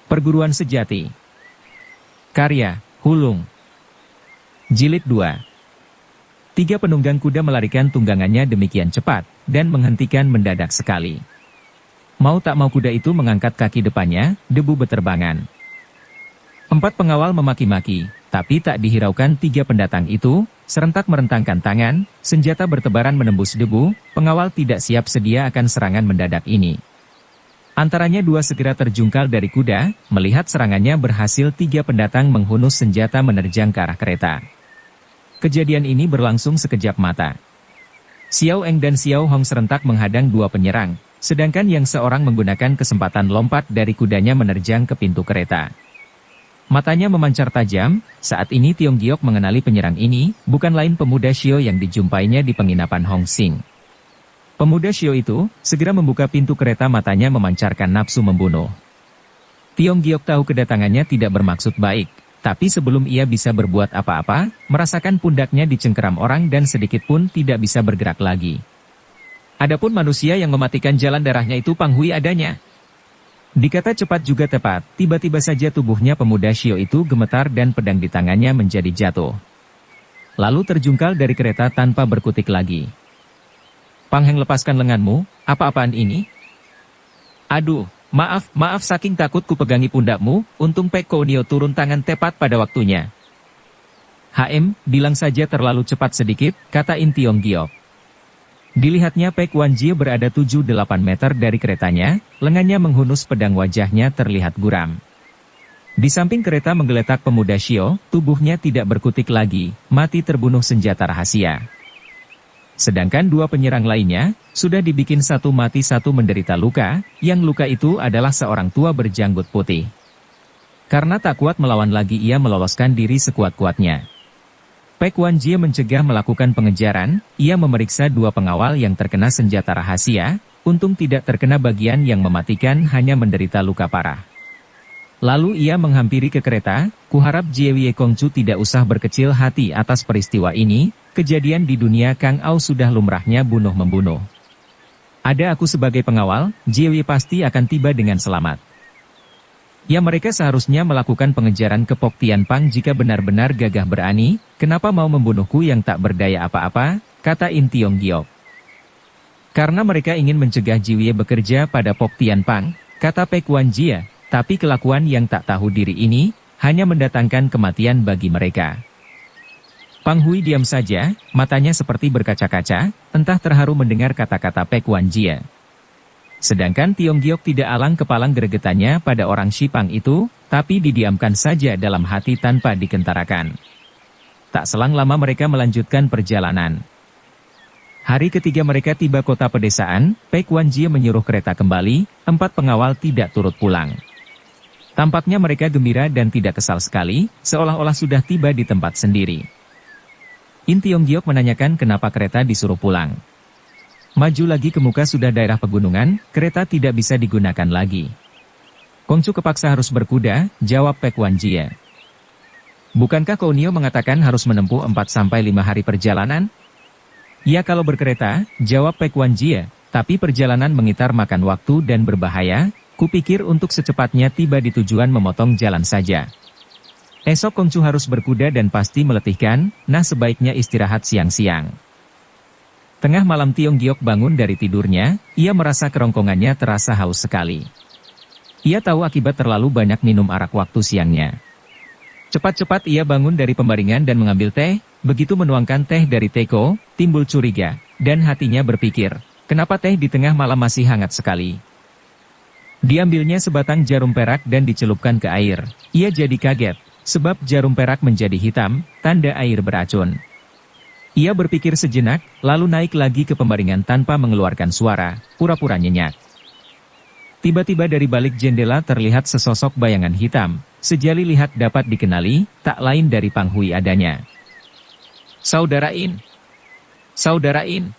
Perguruan Sejati. Karya, Hulung. Jilid 2. 3 penunggang kuda melarikan tunggangannya demikian cepat, dan menghentikan mendadak sekali. Mau tak mau kuda itu mengangkat kaki depannya, debu beterbangan. 4 pengawal memaki-maki, tapi tak dihiraukan 3 pendatang itu, serentak merentangkan tangan, senjata bertebaran menembus debu, pengawal tidak siap sedia akan serangan mendadak ini. Antaranya 2 segera terjungkal dari kuda, melihat serangannya berhasil 3 pendatang menghunus senjata menerjang ke arah kereta. Kejadian ini berlangsung sekejap mata. Xiao Eng dan Xiao Hong serentak menghadang 2 penyerang, sedangkan yang seorang menggunakan kesempatan lompat dari kudanya menerjang ke pintu kereta. Matanya memancar tajam, saat ini Tiong Giok mengenali penyerang ini, bukan lain pemuda Xiao yang dijumpainya di penginapan Hong Xing. Pemuda Xiao itu, segera membuka pintu kereta, matanya memancarkan nafsu membunuh. Tiong Giok tahu kedatangannya tidak bermaksud baik, tapi sebelum ia bisa berbuat apa-apa, merasakan pundaknya dicengkeram orang dan sedikit pun tidak bisa bergerak lagi. Adapun manusia yang mematikan jalan darahnya itu Pang Hui adanya. Dikata cepat juga tepat, tiba-tiba saja tubuhnya pemuda Xiao itu gemetar dan pedang di tangannya menjadi jatuh. Lalu terjungkal dari kereta tanpa berkutik lagi. Pang Heng, lepaskan lenganmu, apa-apaan ini? Aduh, maaf saking takut ku pegangi pundakmu, untung Pek Kounio turun tangan tepat pada waktunya. Bilang saja terlalu cepat sedikit, kata In Tiong Giok. Dilihatnya Pek Wanjie berada 7-8 meter dari keretanya, lengannya menghunus pedang, wajahnya terlihat guram. Di samping kereta menggeletak pemuda Xiao, tubuhnya tidak berkutik lagi, mati terbunuh senjata rahasia. Sedangkan 2 penyerang lainnya, sudah dibikin satu mati satu menderita luka, yang luka itu adalah seorang tua berjanggut putih. Karena tak kuat melawan lagi, ia meloloskan diri sekuat-kuatnya. Pek Wanjie mencegah melakukan pengejaran, ia memeriksa 2 pengawal yang terkena senjata rahasia, untung tidak terkena bagian yang mematikan, hanya menderita luka parah. Lalu ia menghampiri ke kereta, kuharap Jie Kongcu tidak usah berkecil hati atas peristiwa ini, kejadian di dunia Kang Au sudah lumrahnya bunuh-membunuh. Ada aku sebagai pengawal, Jie pasti akan tiba dengan selamat. Ya, mereka seharusnya melakukan pengejaran ke Pok Tian Pang jika benar-benar gagah berani, kenapa mau membunuhku yang tak berdaya apa-apa, kata In Tiong Giok. Karena mereka ingin mencegah Jie bekerja pada Pok Tian Pang, kata Pek Wanjie. Tapi kelakuan yang tak tahu diri ini, hanya mendatangkan kematian bagi mereka. Pang Hui diam saja, matanya seperti berkaca-kaca, entah terharu mendengar kata-kata Pek Wanjie. Sedangkan Tiong Giok tidak alang kepalang gregetannya pada orang Shipang itu, tapi didiamkan saja dalam hati tanpa dikentarakan. Tak selang lama mereka melanjutkan perjalanan. Hari ketiga mereka tiba kota pedesaan, Pek Wanjie menyuruh kereta kembali, 4 pengawal tidak turut pulang. Tampaknya mereka gembira dan tidak kesal sekali, seolah-olah sudah tiba di tempat sendiri. In Tiong Giok menanyakan kenapa kereta disuruh pulang. Maju lagi ke muka sudah daerah pegunungan, kereta tidak bisa digunakan lagi. Kongcu kepaksa harus berkuda, jawab Pek Wanjie. Bukankah Kounio mengatakan harus menempuh 4-5 hari perjalanan? Ya, kalau berkereta, jawab Pek Wanjie, tapi perjalanan mengitar makan waktu dan berbahaya. Kupikir untuk secepatnya tiba di tujuan memotong jalan saja. Esok Kongcu harus berkuda dan pasti meletihkan, nah sebaiknya istirahat siang-siang. Tengah malam Tiong Giok bangun dari tidurnya, ia merasa kerongkongannya terasa haus sekali. Ia tahu akibat terlalu banyak minum arak waktu siangnya. Cepat-cepat ia bangun dari pembaringan dan mengambil teh, begitu menuangkan teh dari teko, timbul curiga, dan hatinya berpikir, kenapa teh di tengah malam masih hangat sekali? Diambilnya sebatang jarum perak dan dicelupkan ke air. Ia jadi kaget, sebab jarum perak menjadi hitam, tanda air beracun. Ia berpikir sejenak, lalu naik lagi ke pembaringan tanpa mengeluarkan suara, pura-pura nyenyak. Tiba-tiba dari balik jendela terlihat sesosok bayangan hitam, sejali lihat dapat dikenali, tak lain dari Pang Hui adanya. Saudara In! Saudara In!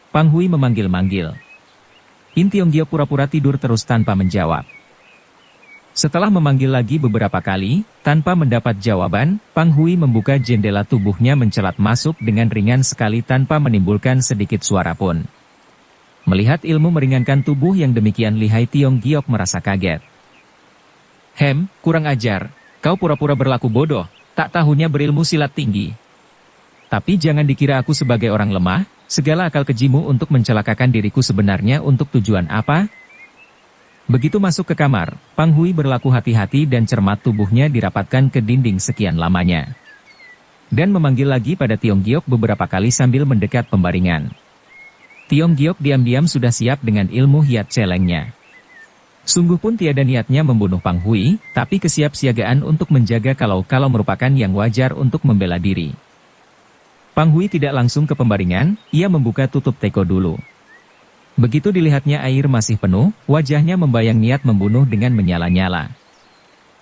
Pang Hui memanggil-manggil. In Tiong Giok pura-pura tidur terus tanpa menjawab. Setelah memanggil lagi beberapa kali, tanpa mendapat jawaban, Pang Hui membuka jendela, tubuhnya mencelat masuk dengan ringan sekali tanpa menimbulkan sedikit suara pun. Melihat ilmu meringankan tubuh yang demikian lihai, Tiong Giok merasa kaget. Kurang ajar. Kau pura-pura berlaku bodoh, tak tahunya berilmu silat tinggi. Tapi jangan dikira aku sebagai orang lemah, segala akal kejimu untuk mencelakakan diriku sebenarnya untuk tujuan apa? Begitu masuk ke kamar, Pang Hui berlaku hati-hati dan cermat, tubuhnya dirapatkan ke dinding sekian lamanya. Dan memanggil lagi pada Tiong Giok beberapa kali sambil mendekat pembaringan. Tiong Giok diam-diam sudah siap dengan ilmu hiat celengnya. Sungguh pun tiada niatnya membunuh Pang Hui, tapi kesiapsiagaan untuk menjaga kalau merupakan yang wajar untuk membela diri. Pang Hui tidak langsung ke pembaringan, ia membuka tutup teko dulu. Begitu dilihatnya air masih penuh, wajahnya membayang niat membunuh dengan menyala-nyala.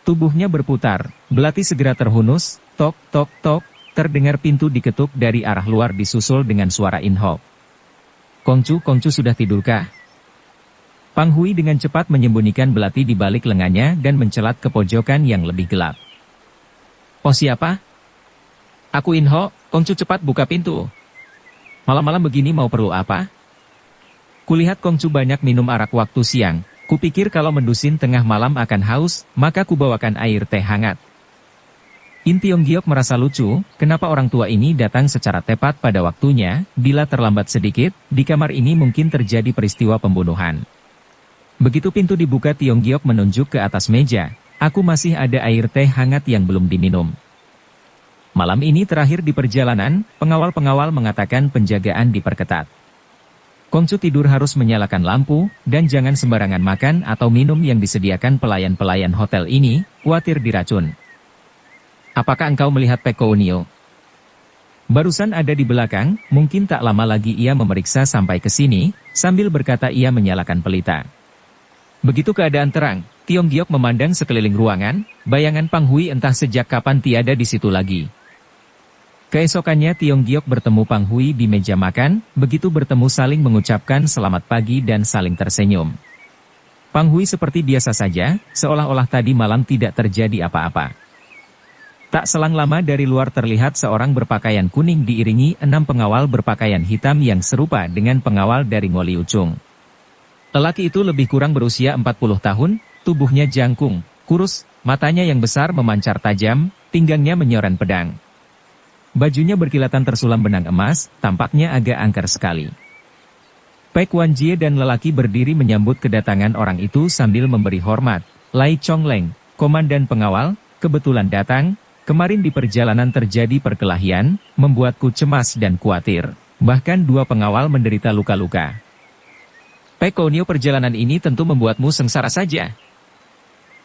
Tubuhnya berputar, belati segera terhunus, tok tok tok, terdengar pintu diketuk dari arah luar disusul dengan suara Inhok. Kongcu sudah tidurkah? Pang Hui dengan cepat menyembunyikan belati di balik lengannya dan mencelat ke pojokan yang lebih gelap. Oh siapa? Aku Inho, Kongcu cepat buka pintu. Malam-malam begini mau perlu apa? Kulihat Kongcu banyak minum arak waktu siang, kupikir kalau mendusin tengah malam akan haus, maka kubawakan air teh hangat. In Tiong Giok merasa lucu, kenapa orang tua ini datang secara tepat pada waktunya, bila terlambat sedikit, di kamar ini mungkin terjadi peristiwa pembunuhan. Begitu pintu dibuka Tiong Giok menunjuk ke atas meja, aku masih ada air teh hangat yang belum diminum. Malam ini terakhir di perjalanan, pengawal-pengawal mengatakan penjagaan diperketat. Kongcu tidur harus menyalakan lampu, dan jangan sembarangan makan atau minum yang disediakan pelayan-pelayan hotel ini, khawatir diracun. Apakah engkau melihat Pek Kounio? Barusan ada di belakang, mungkin tak lama lagi ia memeriksa sampai ke sini, sambil berkata ia menyalakan pelita. Begitu keadaan terang, Tiong Giok memandang sekeliling ruangan, bayangan Pang Hui entah sejak kapan tiada di situ lagi. Keesokannya Tiong Giok bertemu Pang Hui di meja makan, begitu bertemu saling mengucapkan selamat pagi dan saling tersenyum. Pang Hui seperti biasa saja, seolah-olah tadi malam tidak terjadi apa-apa. Tak selang lama dari luar terlihat seorang berpakaian kuning diiringi 6 pengawal berpakaian hitam yang serupa dengan pengawal dari Ngoli Ucung. Lelaki itu lebih kurang berusia 40 tahun, tubuhnya jangkung, kurus, matanya yang besar memancar tajam, pinggangnya menyoran pedang. Bajunya berkilatan tersulam benang emas, tampaknya agak angker sekali. Pek Wan Jie dan lelaki berdiri menyambut kedatangan orang itu sambil memberi hormat. Lai Chongleng, komandan pengawal, kebetulan datang. Kemarin di perjalanan terjadi perkelahian, membuatku cemas dan khawatir. Bahkan 2 pengawal menderita luka-luka. Pek Kounio, perjalanan ini tentu membuatmu sengsara saja.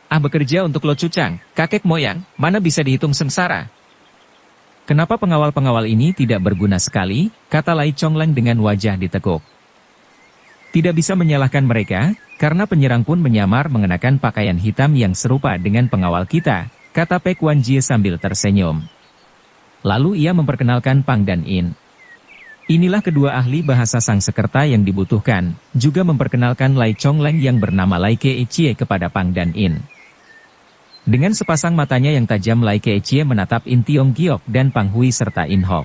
Bekerja untuk Lo Cucang, kakek moyang, mana bisa dihitung sengsara? Kenapa pengawal-pengawal ini tidak berguna sekali, kata Lai Chongleng dengan wajah ditekuk. Tidak bisa menyalahkan mereka, karena penyerang pun menyamar mengenakan pakaian hitam yang serupa dengan pengawal kita, kata Pek Wan Jie sambil tersenyum. Lalu ia memperkenalkan Pang dan In. Inilah kedua ahli bahasa Sangsekerta yang dibutuhkan, juga memperkenalkan Lai Chongleng yang bernama Lai Keichie kepada Pang dan In. Dengan sepasang matanya yang tajam Lai Keichie menatap In Tiong Giok dan Pang Hui serta In Hok.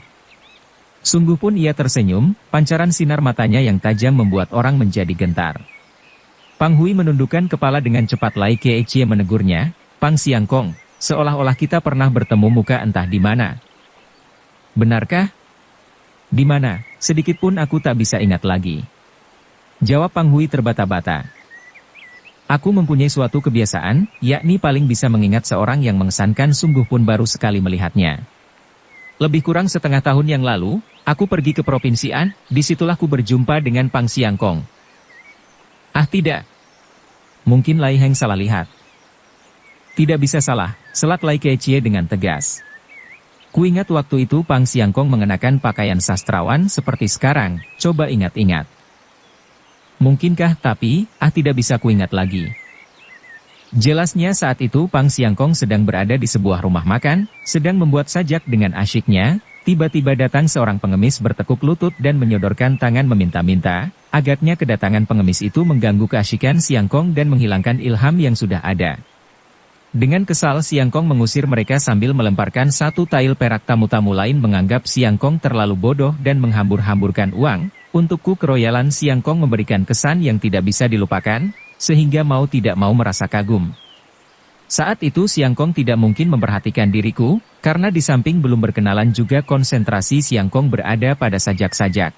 Sungguh pun ia tersenyum, pancaran sinar matanya yang tajam membuat orang menjadi gentar. Pang Hui menundukkan kepala dengan cepat. Lai Keichie menegurnya, Pang Siangkong, seolah-olah kita pernah bertemu muka entah di mana. Benarkah? Di mana? Sedikit pun aku tak bisa ingat lagi. Jawab Pang Hui terbata-bata. Aku mempunyai suatu kebiasaan, yakni paling bisa mengingat seorang yang mengesankan, sungguh pun baru sekali melihatnya. Lebih kurang setengah tahun yang lalu, aku pergi ke Provinsi An, disitulah ku berjumpa dengan Pang Siangkong. Tidak. Mungkin Lai Heng salah lihat. Tidak bisa salah, selak Lai Keichie dengan tegas. Kuingat waktu itu Pang Siangkong mengenakan pakaian sastrawan seperti sekarang, coba ingat-ingat. Mungkinkah, tapi, tidak bisa kuingat lagi. Jelasnya saat itu Pang Siangkong sedang berada di sebuah rumah makan, sedang membuat sajak dengan asyiknya, tiba-tiba datang seorang pengemis bertekuk lutut dan menyodorkan tangan meminta-minta, agaknya kedatangan pengemis itu mengganggu keasyikan Siangkong dan menghilangkan ilham yang sudah ada. Dengan kesal Siangkong mengusir mereka sambil melemparkan 1 tail perak. Tamu-tamu lain menganggap Siangkong terlalu bodoh dan menghambur-hamburkan uang. Untukku keroyalan Siangkong memberikan kesan yang tidak bisa dilupakan, sehingga mau tidak mau merasa kagum. Saat itu Siang Kong tidak mungkin memperhatikan diriku, karena di samping belum berkenalan juga konsentrasi Siang Kong berada pada sajak-sajak.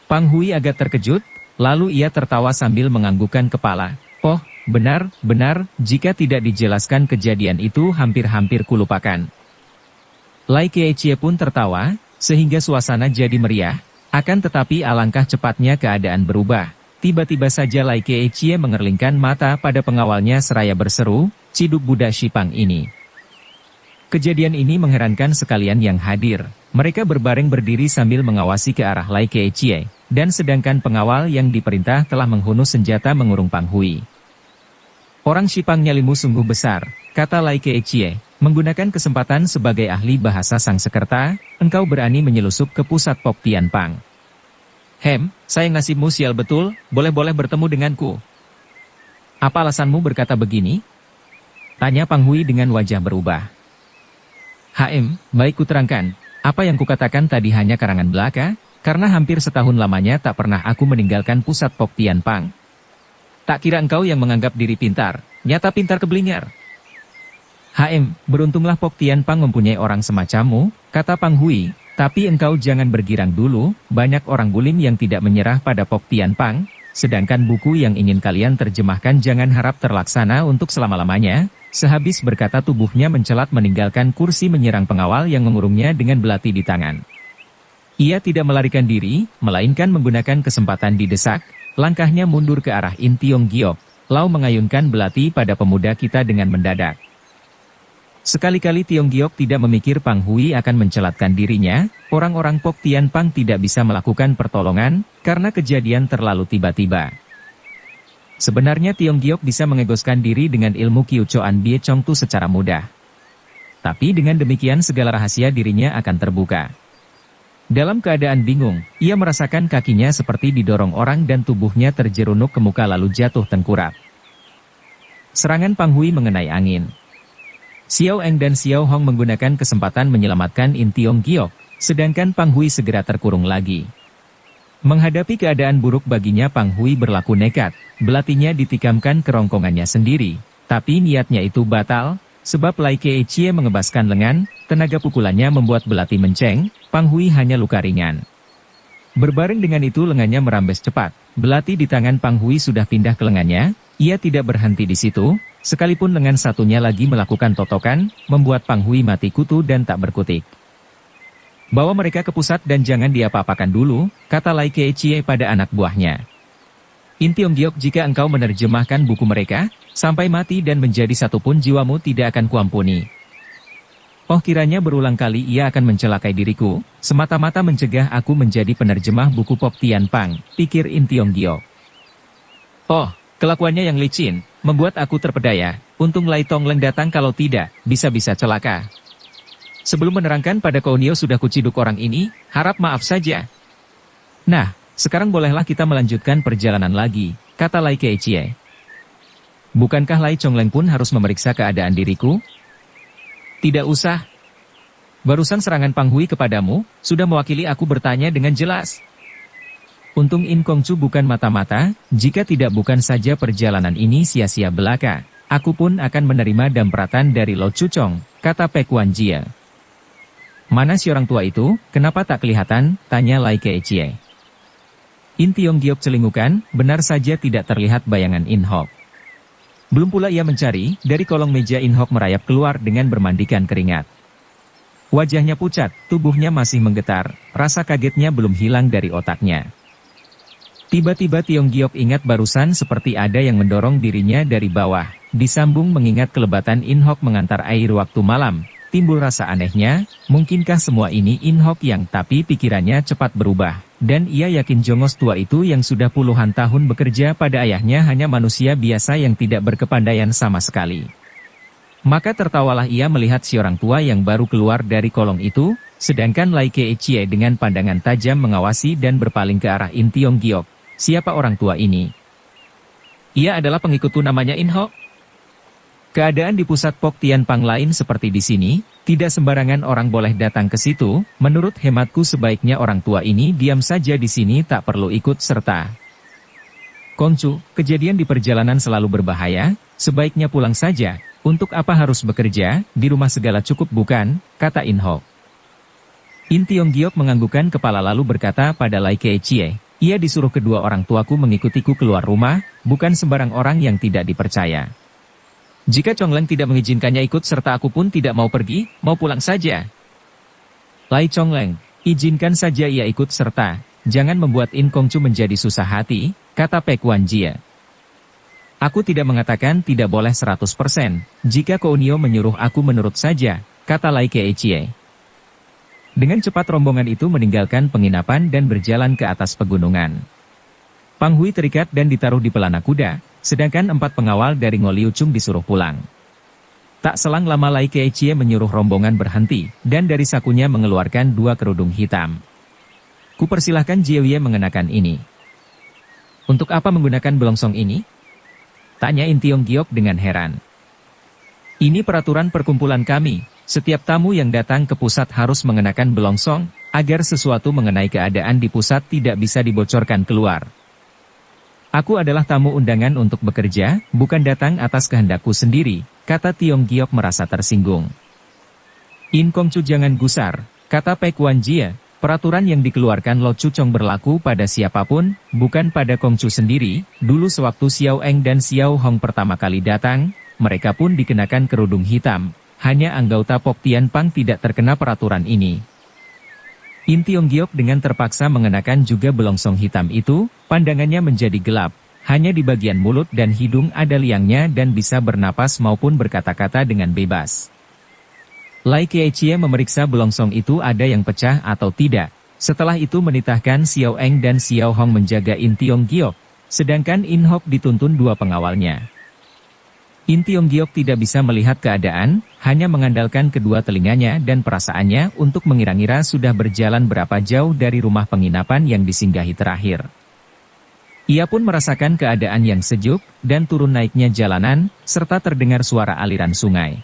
Pang Hui agak terkejut, lalu ia tertawa sambil menganggukkan kepala. Oh, benar, jika tidak dijelaskan kejadian itu hampir-hampir kulupakan. Lai Keqiao pun tertawa, sehingga suasana jadi meriah, akan tetapi alangkah cepatnya keadaan berubah. Tiba-tiba saja Lai Keqiao mengerlingkan mata pada pengawalnya seraya berseru, "Ciduk Buddha Shipang ini." Kejadian ini mengherankan sekalian yang hadir. Mereka berbaring berdiri sambil mengawasi ke arah Lai Keqiao, dan sedangkan pengawal yang diperintah telah menghunus senjata mengurung Pang Hui. "Orang Shipang nyalimu sungguh besar," kata Lai Keqiao, menggunakan kesempatan sebagai ahli bahasa Sangsekerta, "engkau berani menyelusup ke pusat Pok Tian Pang." Saya nasibmu sial betul, boleh-boleh bertemu denganku." "Apa alasanmu berkata begini?" tanya Pang Hui dengan wajah berubah. Baik kuterangkan, apa yang kukatakan tadi hanya karangan belaka, karena hampir setahun lamanya tak pernah aku meninggalkan pusat Pok Tian Pang. Tak kira engkau yang menganggap diri pintar, nyata pintar keblinger." Beruntunglah Pok Tian Pang mempunyai orang semacammu," kata Pang Hui. "Tapi engkau jangan bergirang dulu, banyak orang bulim yang tidak menyerah pada Pok Tian Pang, sedangkan buku yang ingin kalian terjemahkan jangan harap terlaksana untuk selama-lamanya." Sehabis berkata tubuhnya mencelat meninggalkan kursi menyerang pengawal yang mengurungnya dengan belati di tangan. Ia tidak melarikan diri, melainkan menggunakan kesempatan didesak, langkahnya mundur ke arah In Tiong Giok, lalu mengayunkan belati pada pemuda kita dengan mendadak. Sekali-kali Tiong Giok tidak memikir Pang Hui akan mencelatkan dirinya, orang-orang Pok Tian Pang tidak bisa melakukan pertolongan, karena kejadian terlalu tiba-tiba. Sebenarnya Tiong Giok bisa mengegoskan diri dengan ilmu Kiu Choan Bie Chong Tu secara mudah. Tapi dengan demikian segala rahasia dirinya akan terbuka. Dalam keadaan bingung, ia merasakan kakinya seperti didorong orang dan tubuhnya terjerunuk ke muka lalu jatuh tengkurap. Serangan Pang Hui mengenai angin. Xiao Eng dan Xiao Hong menggunakan kesempatan menyelamatkan In Tiong Giok, sedangkan Pang Hui segera terkurung lagi. Menghadapi keadaan buruk baginya Pang Hui berlaku nekat, belatinya ditikamkan kerongkongannya sendiri, tapi niatnya itu batal, sebab Lai Keqiao mengebaskan lengan, tenaga pukulannya membuat belati menceng, Pang Hui hanya luka ringan. Berbaring dengan itu lengannya merambes cepat, belati di tangan Pang Hui sudah pindah ke lengannya, ia tidak berhenti di situ. Sekalipun lengan satunya lagi melakukan totokan, membuat Pang Hui mati kutu dan tak berkutik. "Bawa mereka ke pusat dan jangan diapa-apakan dulu," kata Lai Keqiao pada anak buahnya. "In Tiong Giok, jika engkau menerjemahkan buku mereka, sampai mati dan menjadi satu pun jiwamu tidak akan kuampuni." "Oh, kiranya berulang kali ia akan mencelakai diriku, semata-mata mencegah aku menjadi penerjemah buku Pok Tian Pang," pikir In Tiong Giok. "Oh, kelakuannya yang licin, membuat aku terpedaya, untung Lai Tongleng datang, kalau tidak, bisa-bisa celaka. Sebelum menerangkan pada Kounio sudah kuciduk orang ini, harap maaf saja." "Nah, sekarang bolehlah kita melanjutkan perjalanan lagi," kata Lai Keqiao. "Bukankah Lai Chongleng pun harus memeriksa keadaan diriku?" "Tidak usah. Barusan serangan Pang Hui kepadamu, sudah mewakili aku bertanya dengan jelas. Untung In Kongcu bukan mata-mata, jika tidak bukan saja perjalanan ini sia-sia belaka, aku pun akan menerima dampratan dari Lo Chuchong," kata Pek Wan Jie. "Mana si orang tua itu, kenapa tak kelihatan?" tanya Lai Keqiao. In Tiong Giok celingukan, benar saja tidak terlihat bayangan In Hok. Belum pula ia mencari, dari kolong meja In Hok merayap keluar dengan bermandikan keringat. Wajahnya pucat, tubuhnya masih menggetar, rasa kagetnya belum hilang dari otaknya. Tiba-tiba Tiong Giok ingat barusan seperti ada yang mendorong dirinya dari bawah, disambung mengingat kelebatan In Hok mengantar air waktu malam, timbul rasa anehnya, mungkinkah semua ini In Hok yang, tapi pikirannya cepat berubah, dan ia yakin jongos tua itu yang sudah puluhan tahun bekerja pada ayahnya hanya manusia biasa yang tidak berkepandaian sama sekali. Maka tertawalah ia melihat si orang tua yang baru keluar dari kolong itu, sedangkan Lai Keqiao dengan pandangan tajam mengawasi dan berpaling ke arah In Tiong Giok. "Siapa orang tua ini?" "Ia adalah pengikutku, namanya In Hok." Keadaan di pusat Pok Tian Pang lain seperti di sini, tidak sembarangan orang boleh datang ke situ, menurut hematku sebaiknya orang tua ini diam saja di sini tak perlu ikut serta. Kongcu, kejadian di perjalanan selalu berbahaya, sebaiknya pulang saja. Untuk apa harus bekerja, di rumah segala cukup bukan, kata In Hok. In Tionggiok menganggukkan kepala lalu berkata pada Lai Keichie, ia disuruh kedua orang tuaku mengikutiku keluar rumah, bukan sembarang orang yang tidak dipercaya. Jika Chongleng tidak mengizinkannya ikut serta aku pun tidak mau pergi, mau pulang saja. Lai Chongleng, izinkan saja ia ikut serta, jangan membuat In Kongcu menjadi susah hati, kata Pek Wan Jie. Aku tidak mengatakan tidak boleh 100%, jika Kounio menyuruh aku menurut saja, kata Lai Keichie. Dengan cepat rombongan itu meninggalkan penginapan dan berjalan ke atas pegunungan. Pang Hui terikat dan ditaruh di pelana kuda, sedangkan 4 pengawal dari Ngo Liu Chung disuruh pulang. Tak selang lama Lai Keichie menyuruh rombongan berhenti, dan dari sakunya mengeluarkan 2 kerudung hitam. Kupersilahkan Jie mengenakan ini. Untuk apa menggunakan belongsong ini? Tanya In Tionggiok dengan heran. Ini peraturan perkumpulan kami, setiap tamu yang datang ke pusat harus mengenakan belongsong, agar sesuatu mengenai keadaan di pusat tidak bisa dibocorkan keluar. Aku adalah tamu undangan untuk bekerja, bukan datang atas kehendakku sendiri, kata Tionggiok merasa tersinggung. In Kongcu jangan gusar, kata Pek Wan Jie. Peraturan yang dikeluarkan Lo Chuchong berlaku pada siapapun, bukan pada Kongcu sendiri. Dulu sewaktu Xiao Eng dan Xiao Hong pertama kali datang, mereka pun dikenakan kerudung hitam. Hanya anggota Pok Tian Pang tidak terkena peraturan ini. In Tionggiok dengan terpaksa mengenakan juga belongsong hitam itu, pandangannya menjadi gelap. Hanya di bagian mulut dan hidung ada liangnya dan bisa bernapas maupun berkata-kata dengan bebas. Lai Keichie memeriksa belongsong itu ada yang pecah atau tidak. Setelah itu menitahkan Xiao Eng dan Xiao Hong menjaga In Tionggiok, sedangkan In Hok dituntun 2 pengawalnya. In Tionggiok tidak bisa melihat keadaan, hanya mengandalkan kedua telinganya dan perasaannya untuk mengira-ngira sudah berjalan berapa jauh dari rumah penginapan yang disinggahi terakhir. Ia pun merasakan keadaan yang sejuk, dan turun naiknya jalanan, serta terdengar suara aliran sungai.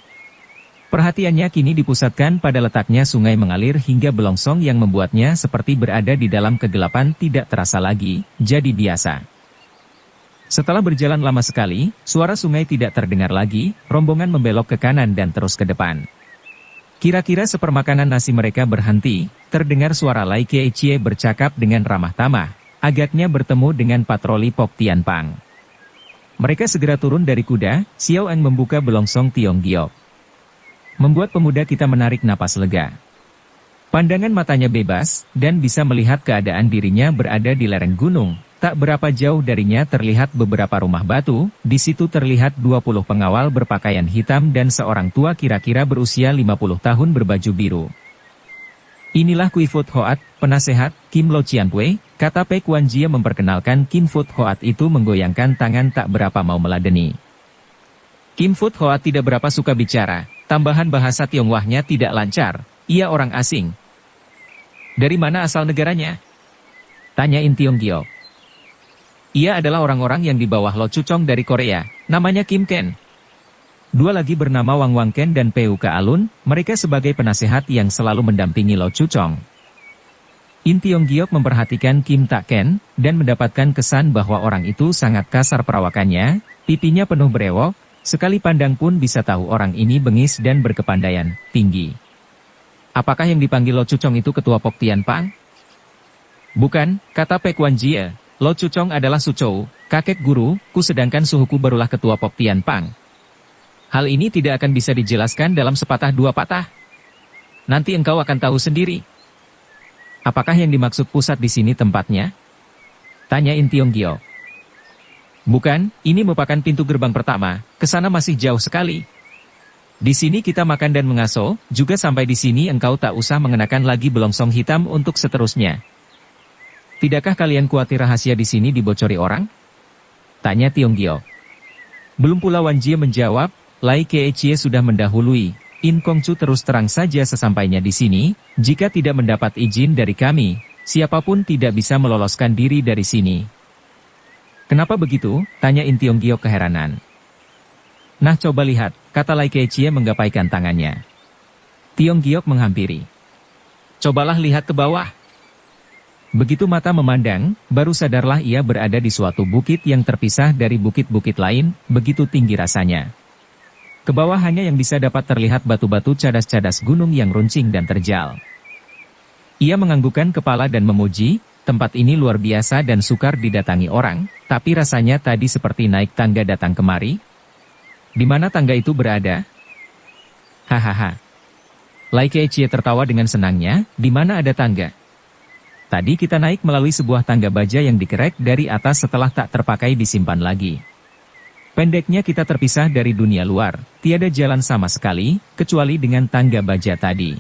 Perhatiannya kini dipusatkan pada letaknya sungai mengalir hingga belongsong yang membuatnya seperti berada di dalam kegelapan tidak terasa lagi, jadi biasa. Setelah berjalan lama sekali, suara sungai tidak terdengar lagi, rombongan membelok ke kanan dan terus ke depan. Kira-kira sepermakanan nasi mereka berhenti, terdengar suara Lai Keichie bercakap dengan ramah tamah, agaknya bertemu dengan patroli Pok Tian Pang. Mereka segera turun dari kuda, Xiao Eng membuka belongsong Tionggiok. Membuat pemuda kita menarik napas lega. Pandangan matanya bebas, dan bisa melihat keadaan dirinya berada di lereng gunung. Tak berapa jauh darinya terlihat beberapa rumah batu, di situ terlihat 20 pengawal berpakaian hitam dan seorang tua kira-kira berusia 50 tahun berbaju biru. Inilah Kui Fut Hoat, penasehat, Kim Lo Chianpui, kata Pek Wan Jie memperkenalkan Kim Fut Hoat itu menggoyangkan tangan tak berapa mau meladeni. Kim Fut Hoat tidak berapa suka bicara. Tambahan bahasa Tionghoanya tidak lancar, ia orang asing. Dari mana asal negaranya? Tanya In Tionggiok. Ia adalah orang-orang yang di bawah Lo Chuchong dari Korea, namanya Kim Ken. 2 lagi bernama Wang Wang Ken dan Peu Ka Alun, mereka sebagai penasehat yang selalu mendampingi Lo Chuchong. In Tionggiok memperhatikan Kim Tak Ken, dan mendapatkan kesan bahwa orang itu sangat kasar perawakannya, pipinya penuh brewok, sekali pandang pun bisa tahu orang ini bengis dan berkepandaian tinggi. Apakah yang dipanggil Lo Chuchong itu ketua Pok Tian Pang? Bukan, kata Pek Wan Jie. Lo Chuchong adalah Suchou, kakek guruku sedangkan suhuku barulah ketua Pok Tian Pang. Hal ini tidak akan bisa dijelaskan dalam sepatah 2 patah. Nanti engkau akan tahu sendiri. Apakah yang dimaksud pusat di sini tempatnya? Tanya In Tionggiok. Bukan, ini merupakan pintu gerbang pertama, ke sana masih jauh sekali. Di sini kita makan dan mengasuh, juga sampai di sini engkau tak usah mengenakan lagi belongsong hitam untuk seterusnya. Tidakkah kalian khawatir rahasia di sini dibocori orang? Tanya Tionggiok. Belum pula Wan Jie menjawab, Lai Keichie sudah mendahului. In Kongcu terus terang saja sesampainya di sini, jika tidak mendapat izin dari kami, siapapun tidak bisa meloloskan diri dari sini. Kenapa begitu? Tanya In Tionggiok keheranan. Nah coba lihat, kata Lai Keichie menggapaikan tangannya. Tionggiok menghampiri. Cobalah lihat ke bawah. Begitu mata memandang, baru sadarlah ia berada di suatu bukit yang terpisah dari bukit-bukit lain, begitu tinggi rasanya. Ke bawah hanya yang bisa dapat terlihat batu-batu cadas-cadas gunung yang runcing dan terjal. Ia menganggukkan kepala dan memuji, tempat ini luar biasa dan sukar didatangi orang, tapi rasanya tadi seperti naik tangga datang kemari. Di mana tangga itu berada? Hahaha. Lai Keicie tertawa dengan senangnya, di mana ada tangga? Tadi kita naik melalui sebuah tangga baja yang dikerek dari atas setelah tak terpakai disimpan lagi. Pendeknya kita terpisah dari dunia luar, tiada jalan sama sekali, kecuali dengan tangga baja tadi.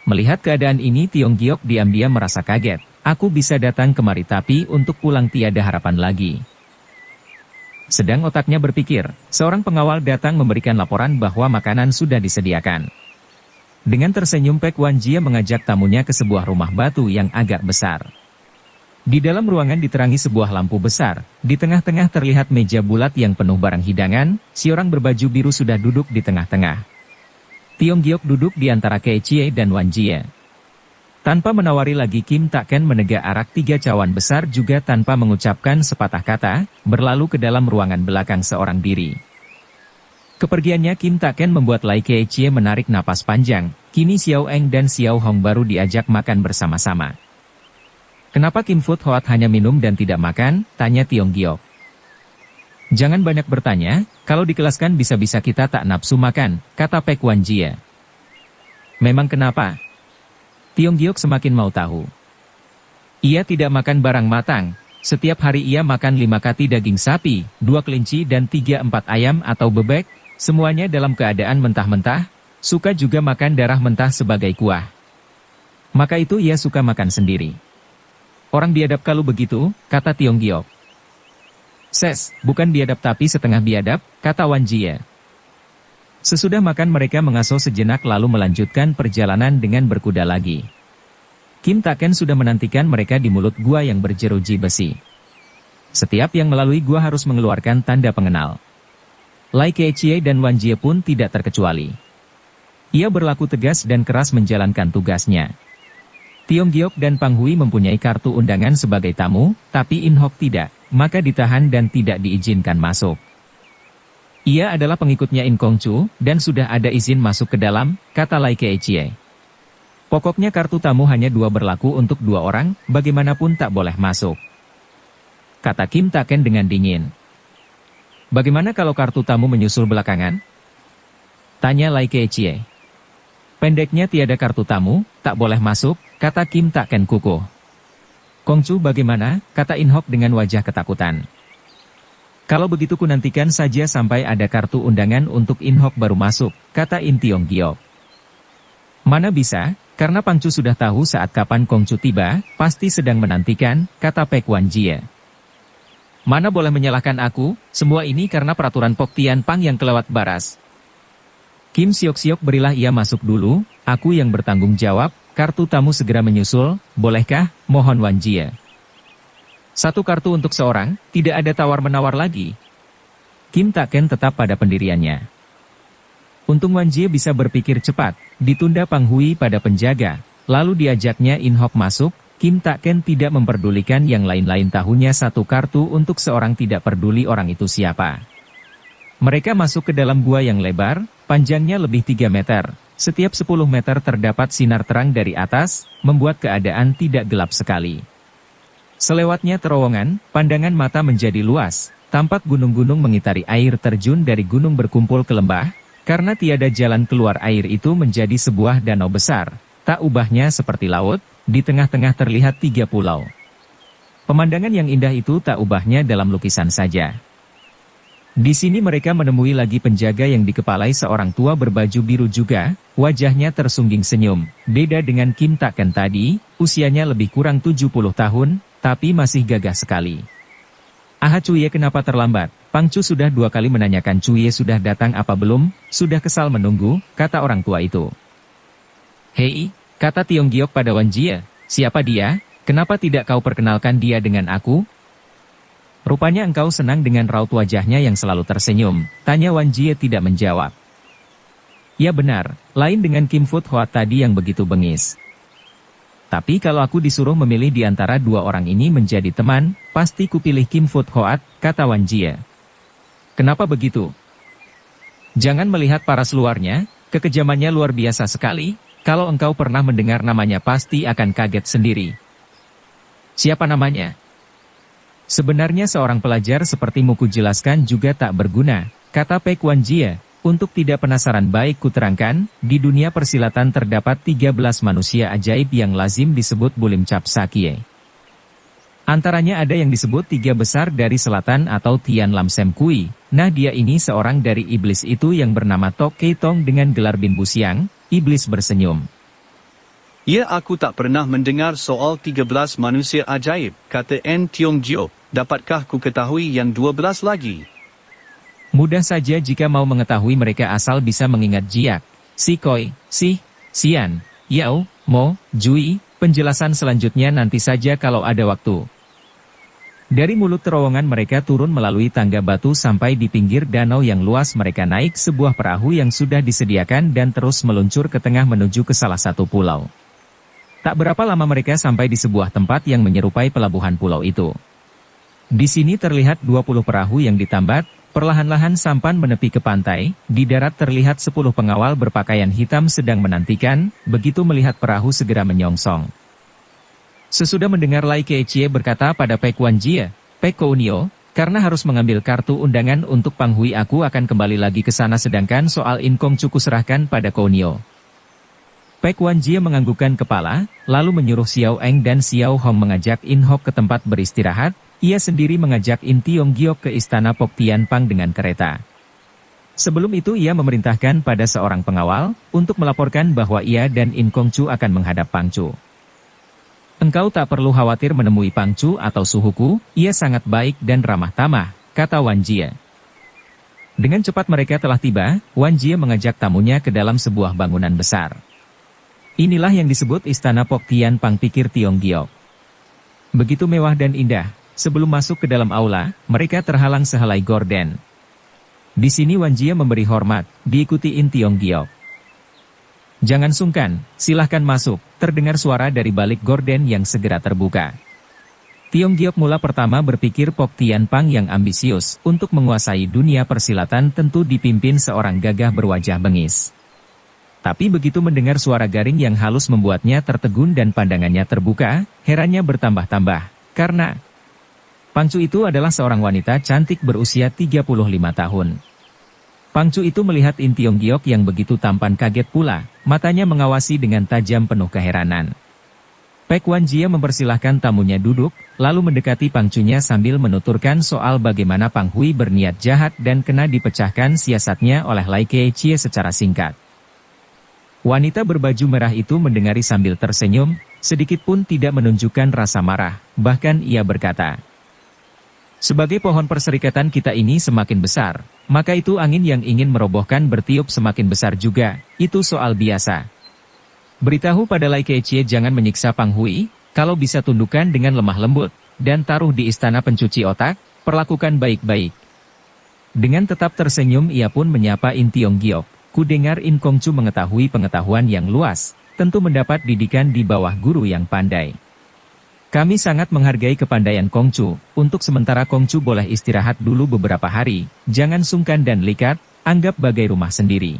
Melihat keadaan ini Tiong Giok diam-diam merasa kaget, aku bisa datang kemari tapi untuk pulang tiada harapan lagi. Sedang otaknya berpikir, seorang pengawal datang memberikan laporan bahwa makanan sudah disediakan. Dengan tersenyum Pek Wan Jie mengajak tamunya ke sebuah rumah batu yang agak besar. Di dalam ruangan diterangi sebuah lampu besar, di tengah-tengah terlihat meja bulat yang penuh barang hidangan, seorang berbaju biru sudah duduk di tengah-tengah. Tiong Giok duduk di antara Keicie dan Wan Jie. Tanpa menawari lagi Kim Tak-ken menegak arak 3 cawan besar juga tanpa mengucapkan sepatah kata, berlalu ke dalam ruangan belakang seorang diri. Kepergiannya Kim Tak-ken membuat Lai Keicie menarik napas panjang, kini Xiao Eng dan Xiao Hong baru diajak makan bersama-sama. Kenapa Kim Foot Hoat hanya minum dan tidak makan? Tanya Tiong Giok. Jangan banyak bertanya, kalau dikelaskan bisa-bisa kita tak nafsu makan, kata Pek Wan Jie. Memang kenapa? Tiong Giok semakin mau tahu. Ia tidak makan barang matang, setiap hari ia makan 5 kati daging sapi, 2 kelinci dan 3-4 ayam atau bebek, semuanya dalam keadaan mentah-mentah, suka juga makan darah mentah sebagai kuah. Maka itu ia suka makan sendiri. Orang biadab kalau begitu, kata Tiong Giok. Ses, bukan biadab tapi setengah biadab, kata Wan Jie. Sesudah makan mereka mengasuh sejenak lalu melanjutkan perjalanan dengan berkuda lagi. Kim Tak-ken sudah menantikan mereka di mulut gua yang berjeruji besi. Setiap yang melalui gua harus mengeluarkan tanda pengenal. Lai Keicie dan Wan Jie pun tidak terkecuali. Ia berlaku tegas dan keras menjalankan tugasnya. Tiong Giok dan Pang Hui mempunyai kartu undangan sebagai tamu, tapi In Hok tidak, maka ditahan dan tidak diizinkan masuk. Ia adalah pengikutnya In Kongcu, dan sudah ada izin masuk ke dalam, kata Lai Keicie. Pokoknya kartu tamu hanya 2 berlaku untuk 2 orang, bagaimanapun tak boleh masuk. Kata Kim Tak-ken dengan dingin. Bagaimana kalau kartu tamu menyusul belakangan? Tanya Lai Keicie. Pendeknya tiada kartu tamu, tak boleh masuk, kata Kim Tak-ken kukuh. Kongcu bagaimana, kata In Hok dengan wajah ketakutan. Kalau begitu ku nantikan saja sampai ada kartu undangan untuk In Hok baru masuk, kata In Tiong Giok. Mana bisa, karena Pangcu sudah tahu saat kapan Kongcu tiba, pasti sedang menantikan, kata Pek Wan Jie. Mana boleh menyalahkan aku, semua ini karena peraturan Pok Tian Pang yang kelewat baras. Kim Siok-siok berilah ia masuk dulu, aku yang bertanggung jawab, kartu tamu segera menyusul, bolehkah, mohon Wan Jie. 1 kartu untuk seorang, tidak ada tawar-menawar lagi. Kim Tak-ken tetap pada pendiriannya. Untung Wan Jie bisa berpikir cepat, ditunda Pang Hui pada penjaga, lalu diajaknya In Hok masuk. Kim Tak-ken tidak memperdulikan yang lain-lain tahunya 1 kartu untuk seorang tidak peduli orang itu siapa. Mereka masuk ke dalam gua yang lebar, panjangnya lebih 3 meter. Setiap 10 meter terdapat sinar terang dari atas, membuat keadaan tidak gelap sekali. Selewatnya terowongan, pandangan mata menjadi luas, tampak gunung-gunung mengitari air terjun dari gunung berkumpul ke lembah, karena tiada jalan keluar air itu menjadi sebuah danau besar, tak ubahnya seperti laut, di tengah-tengah terlihat 3 pulau. Pemandangan yang indah itu tak ubahnya dalam lukisan saja. Di sini mereka menemui lagi penjaga yang dikepalai seorang tua berbaju biru juga, wajahnya tersungging senyum, beda dengan Kim Tak-ken tadi, usianya lebih kurang 70 tahun, tapi masih gagah sekali. Ah Cuye kenapa terlambat? Pangcu sudah 2 kali menanyakan Cuye sudah datang apa belum, sudah kesal menunggu, kata orang tua itu. Hei, kata Tiong Giok pada Wan Jie, siapa dia, kenapa tidak kau perkenalkan dia dengan aku? Rupanya engkau senang dengan raut wajahnya yang selalu tersenyum, tanya Wan Jie tidak menjawab. Ya benar, lain dengan Kim Foot Hoat tadi yang begitu bengis. Tapi kalau aku disuruh memilih di antara dua orang ini menjadi teman, pasti kupilih Kim Foot Hoat, kata Wan Jie. Kenapa begitu? Jangan melihat paras luarnya, kekejamannya luar biasa sekali, kalau engkau pernah mendengar namanya pasti akan kaget sendiri. Siapa namanya? Sebenarnya seorang pelajar sepertimu kujelaskan juga tak berguna, kata Pek Wan Jie. Untuk tidak penasaran baik kuterangkan, di dunia persilatan terdapat 13 manusia ajaib yang lazim disebut Bulim Cap Sakye. Antaranya ada yang disebut tiga besar dari selatan atau Tian Lam Sem Kui. Nah dia ini seorang dari iblis itu yang bernama Tok Kei Tong dengan gelar Bin Bu Siang. Iblis bersenyum. Ya, aku tak pernah mendengar soal 13 manusia ajaib, kata N Tiong Jio. Dapatkah ku ketahui yang 12 lagi? Mudah saja jika mau mengetahui mereka asal bisa mengingat Jiak, Si Koi, Si, Sian, Yao, Mo, Jui. Penjelasan selanjutnya nanti saja kalau ada waktu. Dari mulut terowongan mereka turun melalui tangga batu sampai di pinggir danau yang luas. Mereka naik sebuah perahu yang sudah disediakan dan terus meluncur ke tengah menuju ke salah satu pulau. Tak berapa lama mereka sampai di sebuah tempat yang menyerupai pelabuhan pulau itu. Di sini terlihat 20 perahu yang ditambat. Perlahan-lahan sampan menepi ke pantai, di darat terlihat 10 pengawal berpakaian hitam sedang menantikan, begitu melihat perahu segera menyongsong. Sesudah mendengar Lai Keichie berkata pada Pek Wan Jie, Pek Kounio, karena harus mengambil kartu undangan untuk Pang Hui aku akan kembali lagi ke sana sedangkan soal In Kong Cu kuserahkan pada Kounio. Pek Wan Jie menganggukkan kepala, lalu menyuruh Xiao Eng dan Xiao Hong mengajak In Hok ke tempat beristirahat. Ia sendiri mengajak In Tiong Giok ke istana Pok Tian Pang dengan kereta. Sebelum itu ia memerintahkan pada seorang pengawal, untuk melaporkan bahwa ia dan In Kong Cu akan menghadap Pang Cu. Engkau tak perlu khawatir menemui Pang Cu atau suhuku, ia sangat baik dan ramah tamah, kata Wan Jie. Dengan cepat mereka telah tiba, Wan Jie mengajak tamunya ke dalam sebuah bangunan besar. Inilah yang disebut istana Pok Tian Pang, pikir Tiong Giok. Begitu mewah dan indah. Sebelum masuk ke dalam aula, mereka terhalang sehelai gorden. Di sini Wan Jie memberi hormat, diikuti In Tiong Giok. Jangan sungkan, silahkan masuk, terdengar suara dari balik gorden yang segera terbuka. Tiong Giok mula pertama berpikir Pok Tian Pang yang ambisius untuk menguasai dunia persilatan tentu dipimpin seorang gagah berwajah bengis. Tapi begitu mendengar suara garing yang halus membuatnya tertegun dan pandangannya terbuka, herannya bertambah-tambah, karena Pang Cu itu adalah seorang wanita cantik berusia 35 tahun. Pang Cu itu melihat In Tiong Giok yang begitu tampan kaget pula, matanya mengawasi dengan tajam penuh keheranan. Pek Wan Jie mempersilahkan tamunya duduk, lalu mendekati Pang Cu-nya sambil menuturkan soal bagaimana Pang Hui berniat jahat dan kena dipecahkan siasatnya oleh Lai Keichie secara singkat. Wanita berbaju merah itu mendengari sambil tersenyum, sedikit pun tidak menunjukkan rasa marah, bahkan ia berkata, sebagai pohon perserikatan kita ini semakin besar, maka itu angin yang ingin merobohkan bertiup semakin besar juga, itu soal biasa. Beritahu pada Lai Keichie jangan menyiksa Pang Hui, kalau bisa tundukkan dengan lemah lembut, dan taruh di istana pencuci otak, perlakukan baik-baik. Dengan tetap tersenyum ia pun menyapa In Tiong Giok, ku dengar In Kong Cu mengetahui pengetahuan yang luas, tentu mendapat didikan di bawah guru yang pandai. Kami sangat menghargai kepandaian Kong Cu, untuk sementara Kong Cu boleh istirahat dulu beberapa hari, jangan sungkan dan likat, anggap bagai rumah sendiri.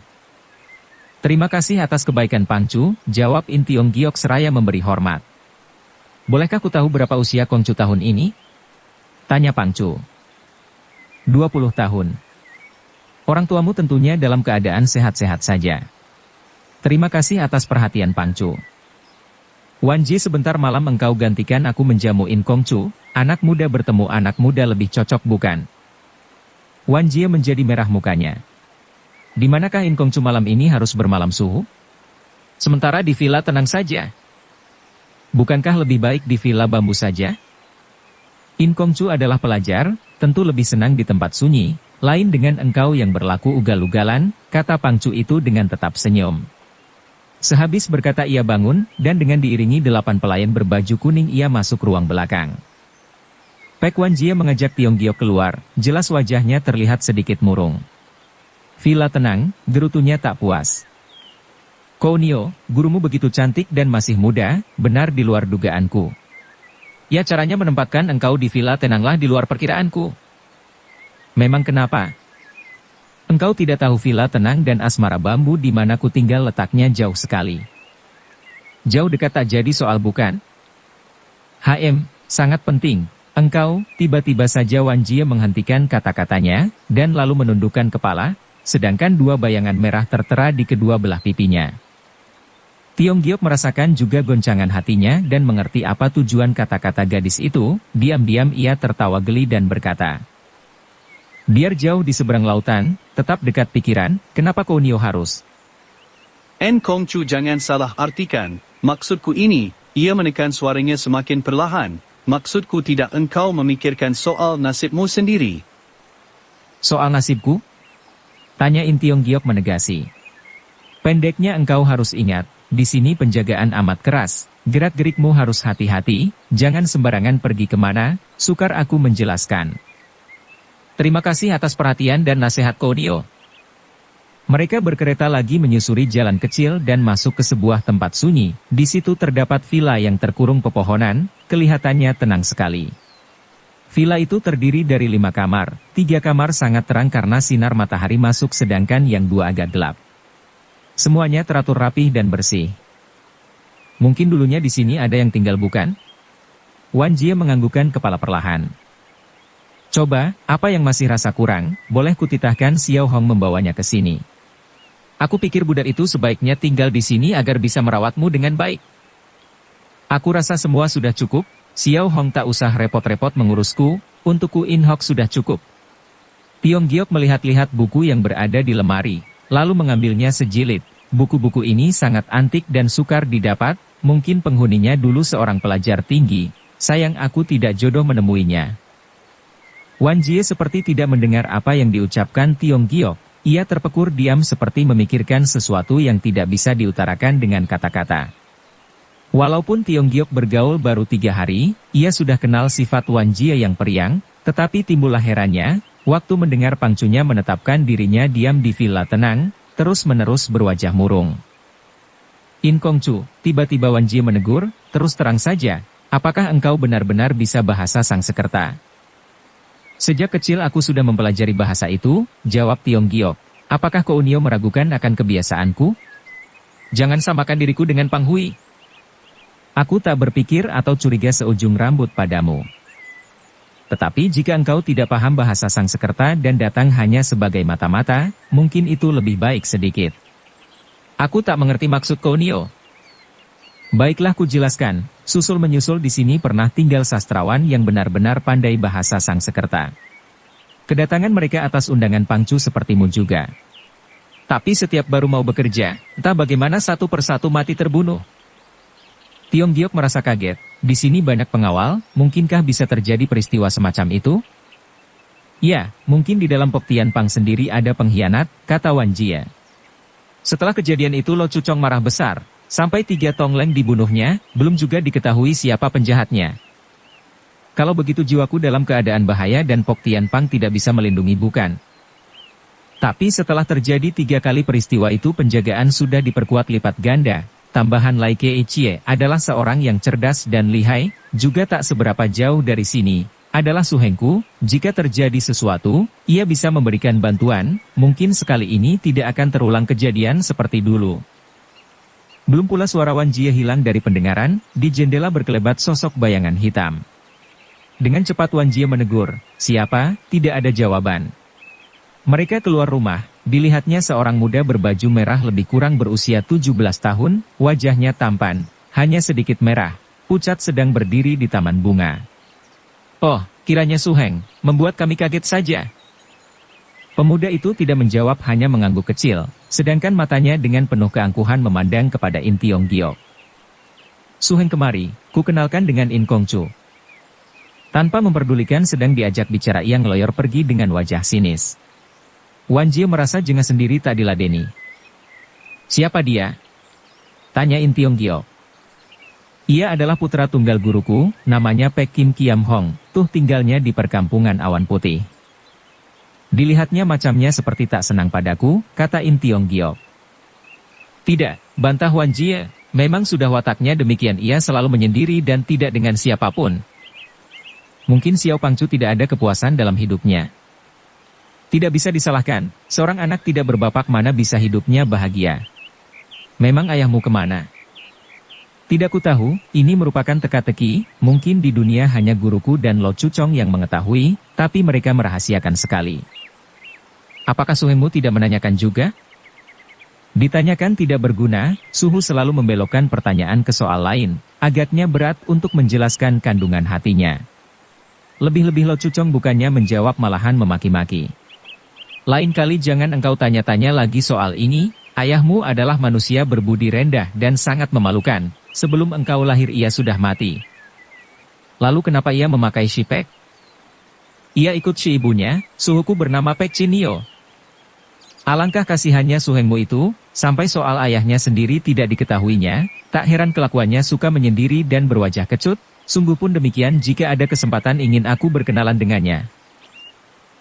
Terima kasih atas kebaikan Pang Cu, jawab In Tiong Giok seraya memberi hormat. Bolehkah ku tahu berapa usia Kong Cu tahun ini? Tanya Pang Cu. 20 tahun. Orang tuamu tentunya dalam keadaan sehat-sehat saja. Terima kasih atas perhatian Pang Cu. Wan Jie, sebentar malam engkau gantikan aku menjamu In Kong Cu, anak muda bertemu anak muda lebih cocok bukan? Wan Jie menjadi merah mukanya. Di manakah In Kong Cu malam ini harus bermalam suhu? Sementara di villa tenang saja. Bukankah lebih baik di villa bambu saja? In Kong Cu adalah pelajar, tentu lebih senang di tempat sunyi, lain dengan engkau yang berlaku ugal-ugalan, kata Pang Cu itu dengan tetap senyum. Sehabis berkata ia bangun, dan dengan diiringi 8 pelayan berbaju kuning ia masuk ruang belakang. Pek Wan Jie mengajak Tiong Giok keluar, jelas wajahnya terlihat sedikit murung. Villa tenang, gerutunya tak puas. Kounio, gurumu begitu cantik dan masih muda, benar di luar dugaanku. Ya, caranya menempatkan engkau di villa tenanglah di luar perkiraanku. Memang kenapa? Engkau tidak tahu villa tenang dan asmara bambu di mana ku tinggal letaknya jauh sekali. Jauh dekat tak jadi soal bukan? Sangat penting. Engkau, tiba-tiba saja Wan Jie menghentikan kata-katanya, dan lalu menundukkan kepala, sedangkan dua bayangan merah tertera di kedua belah pipinya. Tiong Giok merasakan juga goncangan hatinya dan mengerti apa tujuan kata-kata gadis itu, diam-diam ia tertawa geli dan berkata, biar jauh di seberang lautan, tetap dekat pikiran, kenapa Kounio harus? Kongcu jangan salah artikan, maksudku ini, ia menekan suaranya semakin perlahan, maksudku tidak engkau memikirkan soal nasibmu sendiri. Soal nasibku? Tanya Tiong Giok menegasi. Pendeknya engkau harus ingat, di sini penjagaan amat keras, gerak-gerikmu harus hati-hati, jangan sembarangan pergi kemana, sukar aku menjelaskan. Terima kasih atas perhatian dan nasihat Kounio. Mereka berkereta lagi menyusuri jalan kecil dan masuk ke sebuah tempat sunyi, di situ terdapat villa yang terkurung pepohonan, kelihatannya tenang sekali. Villa itu terdiri dari 5 kamar, 3 kamar sangat terang karena sinar matahari masuk sedangkan yang 2 agak gelap. Semuanya teratur rapih dan bersih. Mungkin dulunya di sini ada yang tinggal bukan? Wan Jie menganggukkan kepala perlahan. Coba, apa yang masih rasa kurang, boleh kutitahkan Xiao Hong membawanya ke sini. Aku pikir budak itu sebaiknya tinggal di sini agar bisa merawatmu dengan baik. Aku rasa semua sudah cukup, Xiao Hong tak usah repot-repot mengurusku, untukku In Hok sudah cukup. Tiong Giok melihat-lihat buku yang berada di lemari, lalu mengambilnya sejilid. Buku-buku ini sangat antik dan sukar didapat, mungkin penghuninya dulu seorang pelajar tinggi, sayang aku tidak jodoh menemuinya. Wan Jie seperti tidak mendengar apa yang diucapkan Tiong Giok, ia terpekur diam seperti memikirkan sesuatu yang tidak bisa diutarakan dengan kata-kata. Walaupun Tiong Giok bergaul baru 3 hari, ia sudah kenal sifat Wan Jie yang periang, tetapi timbullah herannya, waktu mendengar pangcunya menetapkan dirinya diam di villa tenang, terus-menerus berwajah murung. In Kongcu, tiba-tiba Wan Jie menegur, terus terang saja, apakah engkau benar-benar bisa bahasa Sangsekerta? Sejak kecil aku sudah mempelajari bahasa itu, jawab Tiong Giok. Apakah Kounio meragukan akan kebiasaanku? Jangan samakan diriku dengan Pang Hui. Aku tak berpikir atau curiga seujung rambut padamu. Tetapi jika engkau tidak paham bahasa Sangsekerta dan datang hanya sebagai mata-mata, mungkin itu lebih baik sedikit. Aku tak mengerti maksud Kounio. Baiklah kujelaskan, susul-menyusul di sini pernah tinggal sastrawan yang benar-benar pandai bahasa Sangsekerta. Kedatangan mereka atas undangan Pangcu sepertimu juga. Tapi setiap baru mau bekerja, entah bagaimana satu persatu mati terbunuh. Tiong Giok merasa kaget, di sini banyak pengawal, mungkinkah bisa terjadi peristiwa semacam itu? Ya, mungkin di dalam Pok Tian Pang sendiri ada pengkhianat, kata Wan Jie. Setelah kejadian itu Lo Cucong marah besar, sampai 3 Tongleng dibunuhnya, belum juga diketahui siapa penjahatnya. Kalau begitu jiwaku dalam keadaan bahaya dan Pok Tian Pang tidak bisa melindungi bukan? Tapi setelah terjadi 3 kali peristiwa itu penjagaan sudah diperkuat lipat ganda. Tambahan Lai Keichie adalah seorang yang cerdas dan lihai, juga tak seberapa jauh dari sini. Adalah suhengku, jika terjadi sesuatu, ia bisa memberikan bantuan, mungkin sekali ini tidak akan terulang kejadian seperti dulu. Belum pula suara Wan Jie hilang dari pendengaran, di jendela berkelebat sosok bayangan hitam. Dengan cepat Wan Jie menegur, siapa? Tidak ada jawaban. Mereka keluar rumah, dilihatnya seorang muda berbaju merah lebih kurang berusia 17 tahun, wajahnya tampan, hanya sedikit merah, pucat sedang berdiri di taman bunga. Oh, kiranya Suheng, membuat kami kaget saja. Pemuda itu tidak menjawab hanya mengangguk kecil, sedangkan matanya dengan penuh keangkuhan memandang kepada In Tiong Giok. Suheng kemari, ku kenalkan dengan In Kongcu. Tanpa memperdulikan sedang diajak bicara ia ngeloyor pergi dengan wajah sinis. Wan Jie merasa jengah sendiri tak diladeni. Siapa dia? Tanya In Tiong Giok. Ia adalah putra tunggal guruku, namanya Pek Kim Kiam Hong, tuh tinggalnya di perkampungan Awan Putih. Dilihatnya macamnya seperti tak senang padaku, kata In Tiong Giok. Tidak, bantah Wan Jie, memang sudah wataknya demikian, ia selalu menyendiri dan tidak dengan siapapun. Mungkin Xiao Pangcu tidak ada kepuasan dalam hidupnya. Tidak bisa disalahkan, seorang anak tidak berbapak mana bisa hidupnya bahagia. Memang ayahmu kemana? Tidak ku tahu, ini merupakan teka-teki, mungkin di dunia hanya guruku dan Lo Chuchong yang mengetahui, tapi mereka merahasiakan sekali. Apakah suhengmu tidak menanyakan juga? Ditanyakan tidak berguna, Suhu selalu membelokkan pertanyaan ke soal lain, agaknya berat untuk menjelaskan kandungan hatinya. Lebih-lebih Lo Chuchong bukannya menjawab malahan memaki-maki. Lain kali jangan engkau tanya-tanya lagi soal ini, ayahmu adalah manusia berbudi rendah dan sangat memalukan. Sebelum engkau lahir ia sudah mati. Lalu kenapa ia memakai si Pek? Ia ikut si ibunya, suhuku bernama Pek Chinio. Alangkah kasihannya suhengmu itu, sampai soal ayahnya sendiri tidak diketahuinya, tak heran kelakuannya suka menyendiri dan berwajah kecut, sungguh pun demikian jika ada kesempatan ingin aku berkenalan dengannya.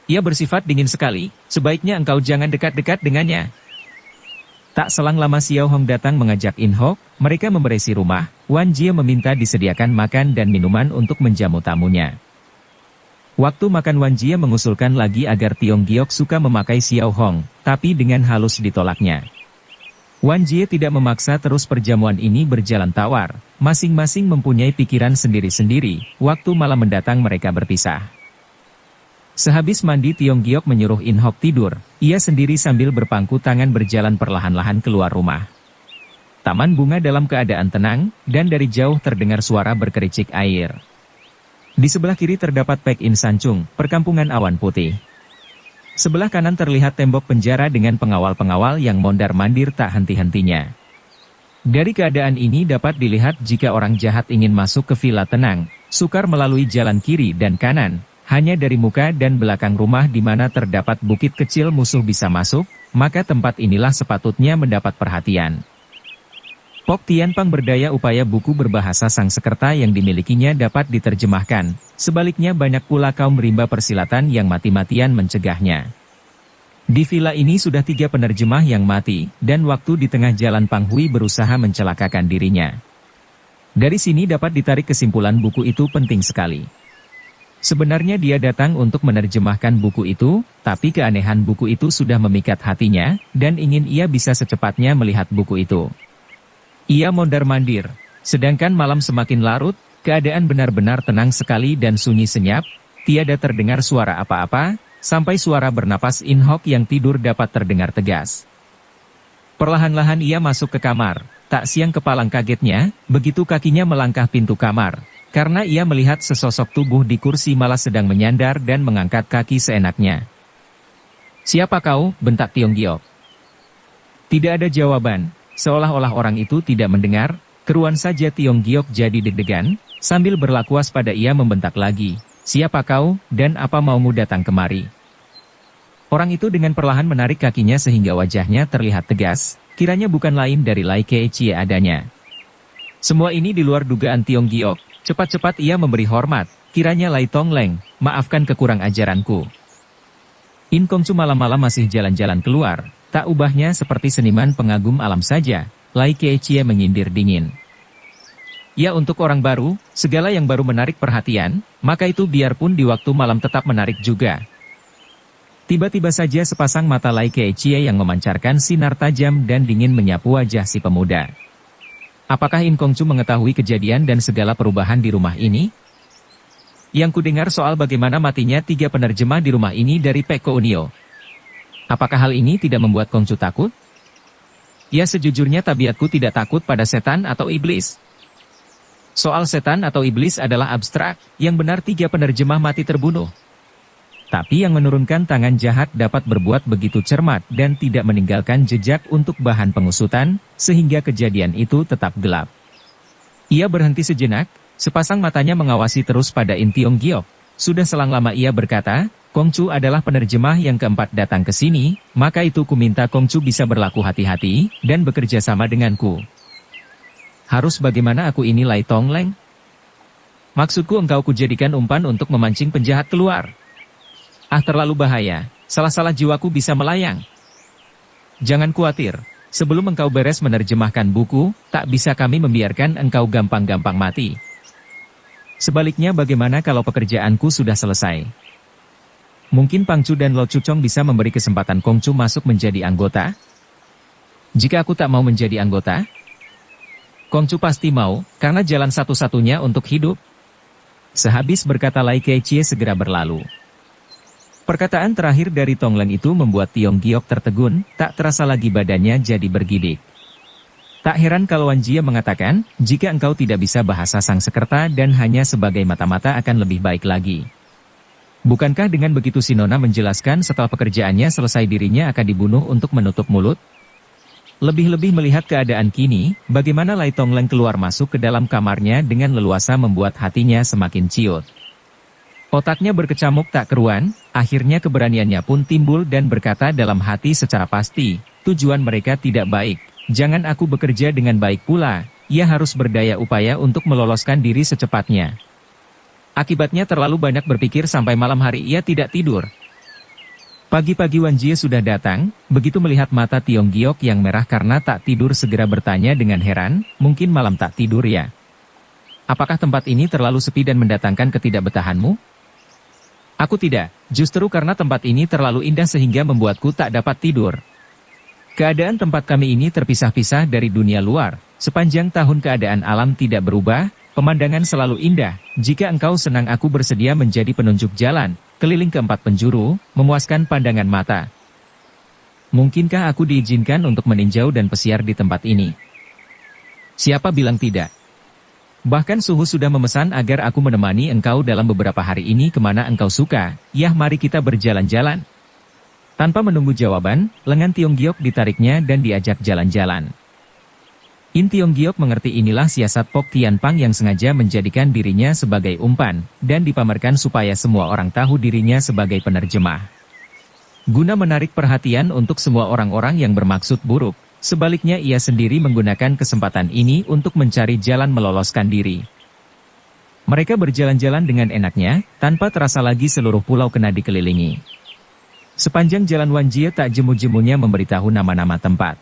Ia bersifat dingin sekali, sebaiknya engkau jangan dekat-dekat dengannya. Tak selang lama Xiao Hong datang mengajak In Hok, mereka memberesi rumah, Wan Jie meminta disediakan makan dan minuman untuk menjamu tamunya. Waktu makan Wan Jie mengusulkan lagi agar Tiong Giok suka memakai Xiao Hong, tapi dengan halus ditolaknya. Wan Jie tidak memaksa terus perjamuan ini berjalan tawar, masing-masing mempunyai pikiran sendiri-sendiri, waktu malam mendatang mereka berpisah. Sehabis mandi Tiong Giok menyuruh In Hok tidur, ia sendiri sambil berpangku tangan berjalan perlahan-lahan keluar rumah. Taman bunga dalam keadaan tenang, dan dari jauh terdengar suara berkericik air. Di sebelah kiri terdapat Pek In Sancung, perkampungan awan putih. Sebelah kanan terlihat tembok penjara dengan pengawal-pengawal yang mondar-mandir tak henti-hentinya. Dari keadaan ini dapat dilihat jika orang jahat ingin masuk ke villa tenang, sukar melalui jalan kiri dan kanan. Hanya dari muka dan belakang rumah di mana terdapat bukit kecil musuh bisa masuk, maka tempat inilah sepatutnya mendapat perhatian. Pok Tianpang berdaya upaya buku berbahasa Sangsekerta yang dimilikinya dapat diterjemahkan, sebaliknya banyak pula kaum rimba persilatan yang mati-matian mencegahnya. Di villa ini sudah 3 penerjemah yang mati, dan waktu di tengah jalan Pang Hui berusaha mencelakakan dirinya. Dari sini dapat ditarik kesimpulan buku itu penting sekali. Sebenarnya dia datang untuk menerjemahkan buku itu, tapi keanehan buku itu sudah memikat hatinya, dan ingin ia bisa secepatnya melihat buku itu. Ia mondar-mandir, sedangkan malam semakin larut, keadaan benar-benar tenang sekali dan sunyi senyap, tiada terdengar suara apa-apa, sampai suara bernapas In Hok yang tidur dapat terdengar tegas. Perlahan-lahan ia masuk ke kamar, tak siang kepalang kagetnya, begitu kakinya melangkah pintu kamar. Karena ia melihat sesosok tubuh di kursi malah sedang menyandar dan mengangkat kaki seenaknya. "Siapa kau?" bentak Tiong Giok. Tidak ada jawaban, seolah-olah orang itu tidak mendengar, keruan saja Tiong Giok jadi deg-degan, sambil berlakuas pada ia membentak lagi, "Siapa kau, dan apa maumu datang kemari?" Orang itu dengan perlahan menarik kakinya sehingga wajahnya terlihat tegas, kiranya bukan lain dari Lai Keichie adanya. Semua ini di luar dugaan Tiong Giok. Cepat-cepat ia memberi hormat, kiranya Lai Tongleng, maafkan kekurang ajaranku. In Kongcu malam-malam masih jalan-jalan keluar, tak ubahnya seperti seniman pengagum alam saja, Lai Keichie menyindir dingin. Ya untuk orang baru, segala yang baru menarik perhatian, maka itu biarpun di waktu malam tetap menarik juga. Tiba-tiba saja sepasang mata Lai Keichie yang memancarkan sinar tajam dan dingin menyapu wajah si pemuda. Apakah In Kongcu mengetahui kejadian dan segala perubahan di rumah ini? Yang kudengar soal bagaimana matinya 3 penerjemah di rumah ini dari Pek Kounio. Apakah hal ini tidak membuat Kongcu takut? Ya sejujurnya tabiatku tidak takut pada setan atau iblis. Soal setan atau iblis adalah abstrak, yang benar 3 penerjemah mati terbunuh. Tapi yang menurunkan tangan jahat dapat berbuat begitu cermat dan tidak meninggalkan jejak untuk bahan pengusutan, sehingga kejadian itu tetap gelap. Ia berhenti sejenak, sepasang matanya mengawasi terus pada In Tiong Giok. Sudah selang lama ia berkata, "Kongcu adalah penerjemah yang keempat datang ke sini, maka itu ku minta Kongcu bisa berlaku hati-hati, dan bekerja sama denganku." Harus bagaimana aku ini Lai Tongleng? Maksudku engkau kujadikan umpan untuk memancing penjahat keluar. Ah terlalu bahaya, salah-salah jiwaku bisa melayang. Jangan khawatir, Sebelum engkau beres menerjemahkan buku, tak bisa kami membiarkan engkau gampang-gampang mati. Sebaliknya bagaimana kalau pekerjaanku sudah selesai? Mungkin Pangcu dan Lo Chuchong bisa memberi kesempatan Kongcu masuk menjadi anggota? Jika aku tak mau menjadi anggota? Kongcu pasti mau, karena jalan satu-satunya untuk hidup. Sehabis berkata Lai Keqiye segera berlalu. Perkataan terakhir dari Tongleng itu membuat Tiong Giok tertegun, tak terasa lagi badannya jadi bergidik. Tak heran kalau Wan Jie mengatakan, jika engkau tidak bisa bahasa sang sekerta dan hanya sebagai mata-mata akan lebih baik lagi. Bukankah dengan begitu si Nona menjelaskan setelah pekerjaannya selesai dirinya akan dibunuh untuk menutup mulut? Lebih-lebih melihat keadaan kini, bagaimana Lai Tongleng keluar masuk ke dalam kamarnya dengan leluasa membuat hatinya semakin ciut. Otaknya berkecamuk tak keruan, akhirnya keberaniannya pun timbul dan berkata dalam hati secara pasti, tujuan mereka tidak baik, jangan aku bekerja dengan baik pula, ia harus berdaya upaya untuk meloloskan diri secepatnya. Akibatnya terlalu banyak berpikir sampai malam hari ia tidak tidur. Pagi-pagi Wan Jie sudah datang, begitu melihat mata Tiong Giok yang merah karena tak tidur segera bertanya dengan heran, mungkin malam tak tidur ya? Apakah tempat ini terlalu sepi dan mendatangkan ketidakbetahanmu? Aku tidak, justru karena tempat ini terlalu indah sehingga membuatku tak dapat tidur. Keadaan tempat kami ini terpisah-pisah dari dunia luar, sepanjang tahun keadaan alam tidak berubah, pemandangan selalu indah, jika engkau senang aku bersedia menjadi penunjuk jalan, keliling ke 4 penjuru, memuaskan pandangan mata. Mungkinkah aku diizinkan untuk meninjau dan pesiar di tempat ini? Siapa bilang tidak? Bahkan suhu sudah memesan agar aku menemani engkau dalam beberapa hari ini kemana engkau suka, yah mari kita berjalan-jalan. Tanpa menunggu jawaban, lengan Tiong Giok ditariknya dan diajak jalan-jalan. In Tiong Giok mengerti inilah siasat Pok Tian Pang yang sengaja menjadikan dirinya sebagai umpan, dan dipamerkan supaya semua orang tahu dirinya sebagai penerjemah. Guna menarik perhatian untuk semua orang-orang yang bermaksud buruk. Sebaliknya ia sendiri menggunakan kesempatan ini untuk mencari jalan meloloskan diri. Mereka berjalan-jalan dengan enaknya, tanpa terasa lagi seluruh pulau kena dikelilingi. Sepanjang jalan Wan Jie tak jemu-jemunya memberitahu nama-nama tempat.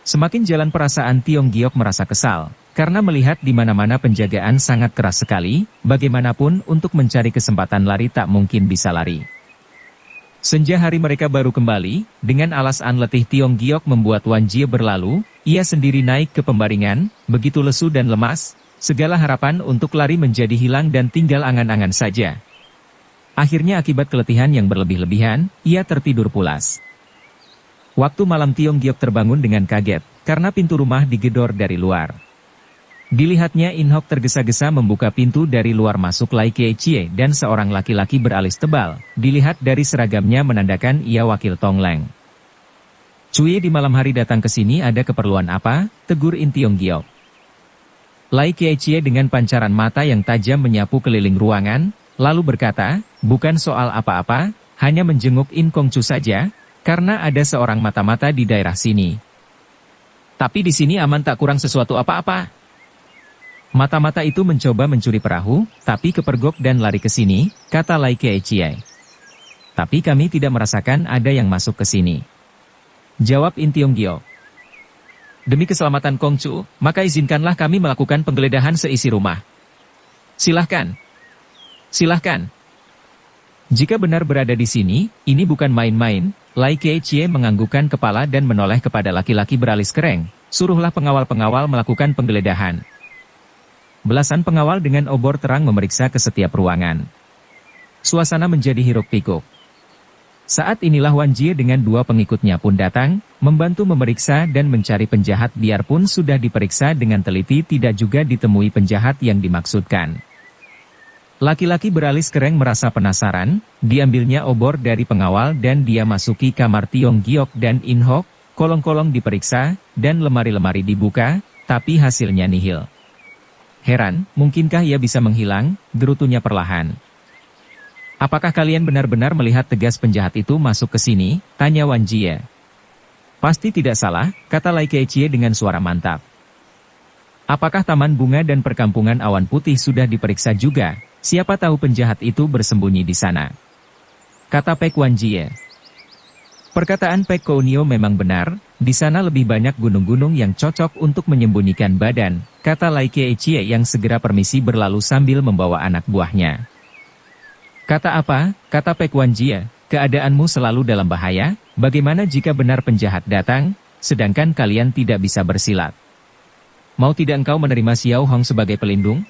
Semakin jalan perasaan Tiong Giok merasa kesal, karena melihat di mana-mana penjagaan sangat keras sekali, bagaimanapun untuk mencari kesempatan lari tak mungkin bisa lari. Senja hari mereka baru kembali, dengan alasan letih Tiong Giok membuat Wan Jie berlalu, ia sendiri naik ke pembaringan, begitu lesu dan lemas, segala harapan untuk lari menjadi hilang dan tinggal angan-angan saja. Akhirnya akibat keletihan yang berlebih-lebihan, ia tertidur pulas. Waktu malam Tiong Giok terbangun dengan kaget, karena pintu rumah digedor dari luar. Dilihatnya In Hok tergesa-gesa membuka pintu dari luar masuk Lai Keqiye dan seorang laki-laki beralis tebal, dilihat dari seragamnya menandakan ia wakil Tongleng. Cuy di malam hari datang ke sini ada keperluan apa? Tegur In Tiong Giok. Lai Keqiye dengan pancaran mata yang tajam menyapu keliling ruangan, lalu berkata, bukan soal apa-apa, hanya menjenguk In Kongcu saja, karena ada seorang mata-mata di daerah sini. Tapi di sini aman tak kurang sesuatu apa-apa. Mata-mata itu mencoba mencuri perahu, tapi kepergok dan lari ke sini, kata Lai Keqiye. Tapi kami tidak merasakan ada yang masuk ke sini. Jawab In Tiong Giok. Demi keselamatan Kongcu, maka izinkanlah kami melakukan penggeledahan seisi rumah. Silahkan. Silahkan. Jika benar berada di sini, ini bukan main-main, Lai Keqiye menganggukkan kepala dan menoleh kepada laki-laki beralis kereng, suruhlah pengawal-pengawal melakukan penggeledahan. Belasan pengawal dengan obor terang memeriksa ke setiap ruangan. Suasana menjadi hiruk-pikuk. Saat inilah Wan Jie dengan 2 pengikutnya pun datang, membantu memeriksa dan mencari penjahat biarpun sudah diperiksa dengan teliti tidak juga ditemui penjahat yang dimaksudkan. Laki-laki beralis kereng merasa penasaran, diambilnya obor dari pengawal dan dia masuki kamar Tiong Giok dan In Hok, kolong-kolong diperiksa, dan lemari-lemari dibuka, tapi hasilnya nihil. Heran, mungkinkah ia bisa menghilang, gerutunya perlahan. Apakah kalian benar-benar melihat tegas penjahat itu masuk ke sini? Tanya Wan Jie. Pasti tidak salah, kata Lai Keqiye dengan suara mantap. Apakah taman bunga dan perkampungan awan putih sudah diperiksa juga? Siapa tahu penjahat itu bersembunyi di sana. Kata Pek Wan Jie. Perkataan Pek Kounio memang benar, di sana lebih banyak gunung-gunung yang cocok untuk menyembunyikan badan, kata Lai Keechie yang segera permisi berlalu sambil membawa anak buahnya. Kata apa? Kata Pek Wanjie, keadaanmu selalu dalam bahaya, bagaimana jika benar penjahat datang, sedangkan kalian tidak bisa bersilat? Mau tidak engkau menerima Xiao Hong sebagai pelindung?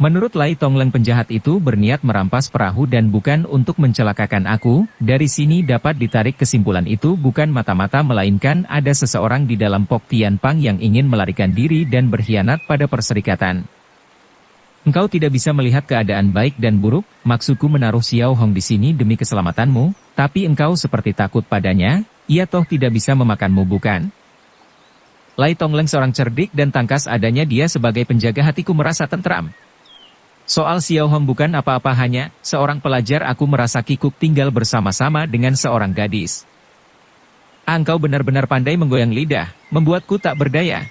Menurut Lai Tongleng penjahat itu berniat merampas perahu dan bukan untuk mencelakakan aku, dari sini dapat ditarik kesimpulan itu bukan mata-mata melainkan ada seseorang di dalam Pok Tian Pang yang ingin melarikan diri dan berkhianat pada perserikatan. Engkau tidak bisa melihat keadaan baik dan buruk, maksudku menaruh Xiao Hong di sini demi keselamatanmu, tapi engkau seperti takut padanya, ia toh tidak bisa memakanmu bukan? Lai Tongleng seorang cerdik dan tangkas adanya dia sebagai penjaga hatiku merasa tentram. Soal Xiao Hong bukan apa-apa hanya, seorang pelajar aku merasa kikuk tinggal bersama-sama dengan seorang gadis. Engkau benar-benar pandai menggoyang lidah, membuatku tak berdaya.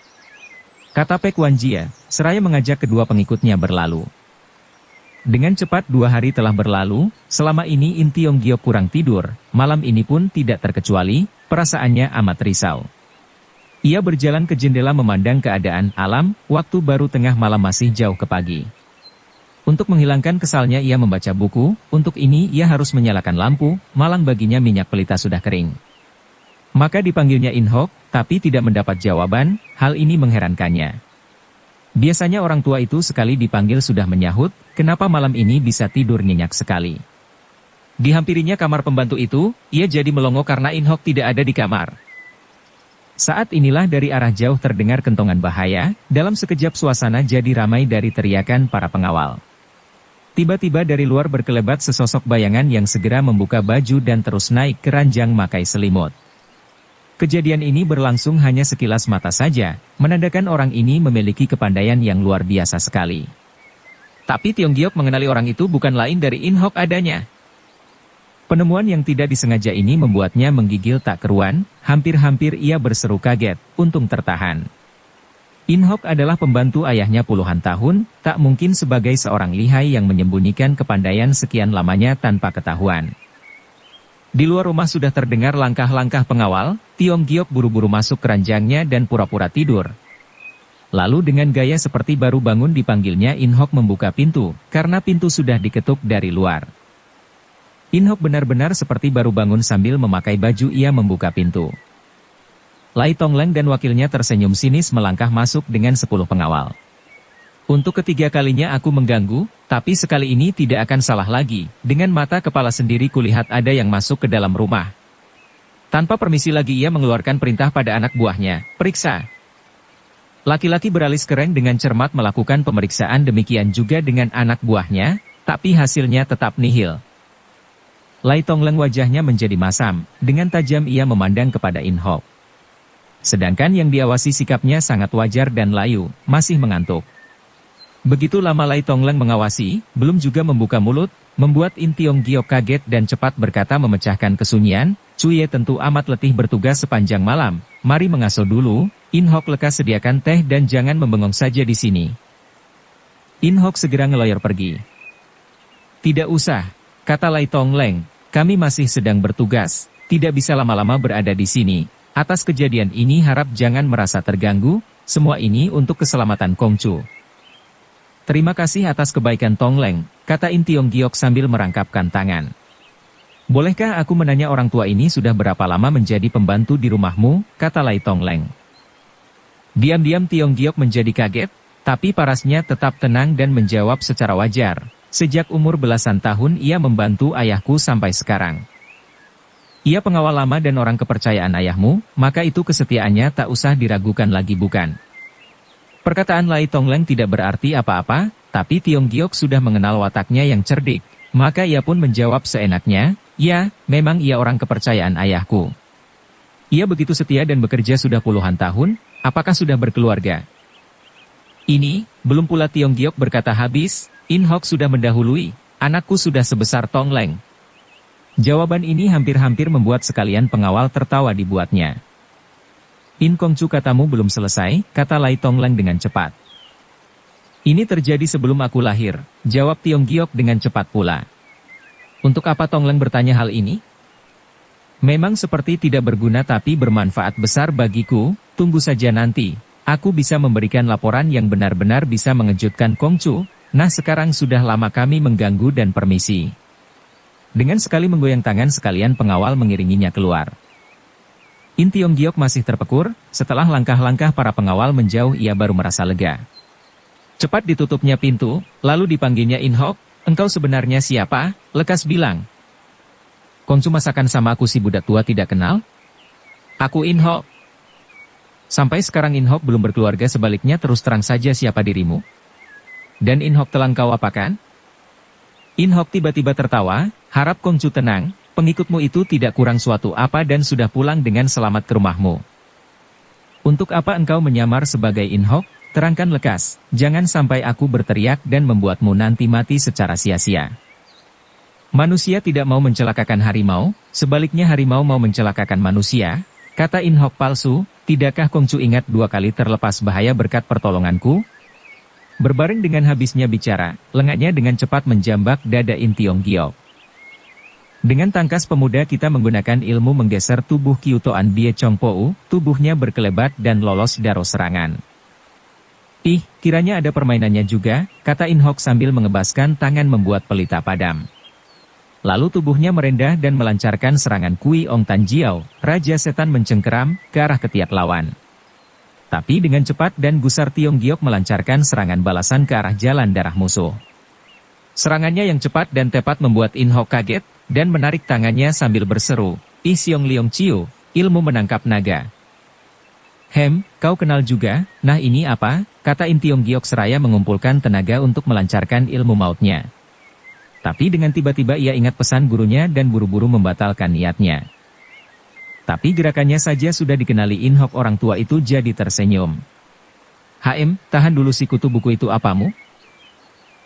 Kata Pek Wanjie, seraya mengajak kedua pengikutnya berlalu. Dengan cepat 2 hari telah berlalu, selama ini In Tiong Giok kurang tidur, malam ini pun tidak terkecuali, perasaannya amat risau. Ia berjalan ke jendela memandang keadaan alam, waktu baru tengah malam masih jauh ke pagi. Untuk menghilangkan kesalnya ia membaca buku, untuk ini ia harus menyalakan lampu, malang baginya minyak pelita sudah kering. Maka dipanggilnya In Hok, tapi tidak mendapat jawaban, hal ini mengherankannya. Biasanya orang tua itu sekali dipanggil sudah menyahut, kenapa malam ini bisa tidur nyenyak sekali. Dihampirinya kamar pembantu itu, ia jadi melongo karena In Hok tidak ada di kamar. Saat inilah dari arah jauh terdengar kentongan bahaya, dalam sekejap suasana jadi ramai dari teriakan para pengawal. Tiba-tiba dari luar berkelebat sesosok bayangan yang segera membuka baju dan terus naik ke ranjang makai selimut. Kejadian ini berlangsung hanya sekilas mata saja, menandakan orang ini memiliki kepandaian yang luar biasa sekali. Tapi Tiong Giok mengenali orang itu bukan lain dari In Hok adanya. Penemuan yang tidak disengaja ini membuatnya menggigil tak keruan, hampir-hampir ia berseru kaget, untung tertahan. In Hok adalah pembantu ayahnya puluhan tahun, tak mungkin sebagai seorang lihai yang menyembunyikan kepandaian sekian lamanya tanpa ketahuan. Di luar rumah sudah terdengar langkah-langkah pengawal, Tiong Giok buru-buru masuk ke ranjangnya dan pura-pura tidur. Lalu dengan gaya seperti baru bangun dipanggilnya In Hok membuka pintu, karena pintu sudah diketuk dari luar. In Hok benar-benar seperti baru bangun sambil memakai baju ia membuka pintu. Lai Tongleng dan wakilnya tersenyum sinis melangkah masuk dengan 10 pengawal. Untuk ketiga kalinya aku mengganggu, tapi sekali ini tidak akan salah lagi, dengan mata kepala sendiri kulihat ada yang masuk ke dalam rumah. Tanpa permisi lagi ia mengeluarkan perintah pada anak buahnya, periksa. Laki-laki beralis kereng dengan cermat melakukan pemeriksaan demikian juga dengan anak buahnya, tapi hasilnya tetap nihil. Lai Tongleng wajahnya menjadi masam, dengan tajam ia memandang kepada In Hok. Sedangkan yang diawasi sikapnya sangat wajar dan layu, masih mengantuk. Begitu lama Lai Tongleng mengawasi, belum juga membuka mulut, membuat In Tiong Giok kaget dan cepat berkata memecahkan kesunyian, Cuye tentu amat letih bertugas sepanjang malam, mari mengasuh dulu, In Hok lekas sediakan teh dan jangan membengong saja di sini. In Hok segera ngeloyor pergi. Tidak usah, kata Lai Tongleng, kami masih sedang bertugas, tidak bisa lama-lama berada di sini. Atas kejadian ini harap jangan merasa terganggu, semua ini untuk keselamatan Kongcu. Terima kasih atas kebaikan Tongleng, kata In Tiong Giok sambil merangkapkan tangan. Bolehkah aku menanya orang tua ini sudah berapa lama menjadi pembantu di rumahmu, kata Lai Tongleng. Diam-diam Tiong Giok menjadi kaget, tapi parasnya tetap tenang dan menjawab secara wajar. Sejak umur belasan tahun ia membantu ayahku sampai sekarang. Ia pengawal lama dan orang kepercayaan ayahmu, maka itu kesetiaannya tak usah diragukan lagi bukan? Perkataan Lai Tongleng tidak berarti apa-apa, tapi Tiong Giok sudah mengenal wataknya yang cerdik, maka ia pun menjawab seenaknya, ya, memang ia orang kepercayaan ayahku. Ia begitu setia dan bekerja sudah puluhan tahun, apakah sudah berkeluarga? Ini, belum pula Tiong Giok berkata habis, In Hok sudah mendahului, anakku sudah sebesar Tongleng. Jawaban ini hampir-hampir membuat sekalian pengawal tertawa dibuatnya. In Kongcu katamu belum selesai, kata Lai Tongleng dengan cepat. Ini terjadi sebelum aku lahir, jawab Tiong Giok dengan cepat pula. Untuk apa Tongleng bertanya hal ini? Memang seperti tidak berguna tapi bermanfaat besar bagiku, tunggu saja nanti. Aku bisa memberikan laporan yang benar-benar bisa mengejutkan Kongcu. Nah sekarang sudah lama kami mengganggu dan permisi. Dengan sekali menggoyang tangan sekalian pengawal mengiringinya keluar. In Tiong Giok masih terpekur, setelah langkah-langkah para pengawal menjauh ia baru merasa lega. Cepat ditutupnya pintu, lalu dipanggilnya In Hok, engkau sebenarnya siapa? Lekas bilang. Kongcu masakan sama aku si budak tua tidak kenal? Aku In Hok. Sampai sekarang In Hok belum berkeluarga sebaliknya terus terang saja siapa dirimu? Dan In Hok telah kau apakan? In Hok tiba-tiba tertawa, harap Kongcu tenang, pengikutmu itu tidak kurang suatu apa dan sudah pulang dengan selamat ke rumahmu. Untuk apa engkau menyamar sebagai In Hok? Terangkan lekas, jangan sampai aku berteriak dan membuatmu nanti mati secara sia-sia. Manusia tidak mau mencelakakan harimau, sebaliknya harimau mau mencelakakan manusia, kata In Hok palsu, tidakkah Kongcu ingat 2 kali terlepas bahaya berkat pertolonganku? Berbareng dengan habisnya bicara, lengannya dengan cepat menjambak dada In Tiong Giok. Dengan tangkas pemuda kita menggunakan ilmu menggeser tubuh Kyutoan Bie Chong Pou, tubuhnya berkelebat dan lolos daro serangan. Ih, kiranya ada permainannya juga, kata In Hok sambil mengebaskan tangan membuat pelita padam. Lalu tubuhnya merendah dan melancarkan serangan Kui Ong Tan Jiao, Raja Setan mencengkeram, ke arah ketiak lawan. Tapi dengan cepat dan gusar Tiong Giok melancarkan serangan balasan ke arah jalan darah musuh. Serangannya yang cepat dan tepat membuat In Hok kaget, dan menarik tangannya sambil berseru, Ih Siong Liong Chiu, ilmu menangkap naga. Kau kenal juga, nah ini apa? Kata In Tiong Giok seraya mengumpulkan tenaga untuk melancarkan ilmu mautnya. Tapi dengan tiba-tiba ia ingat pesan gurunya dan buru-buru membatalkan niatnya. Tapi gerakannya saja sudah dikenali In Hok orang tua itu jadi tersenyum. Tahan dulu si kutu buku itu apamu?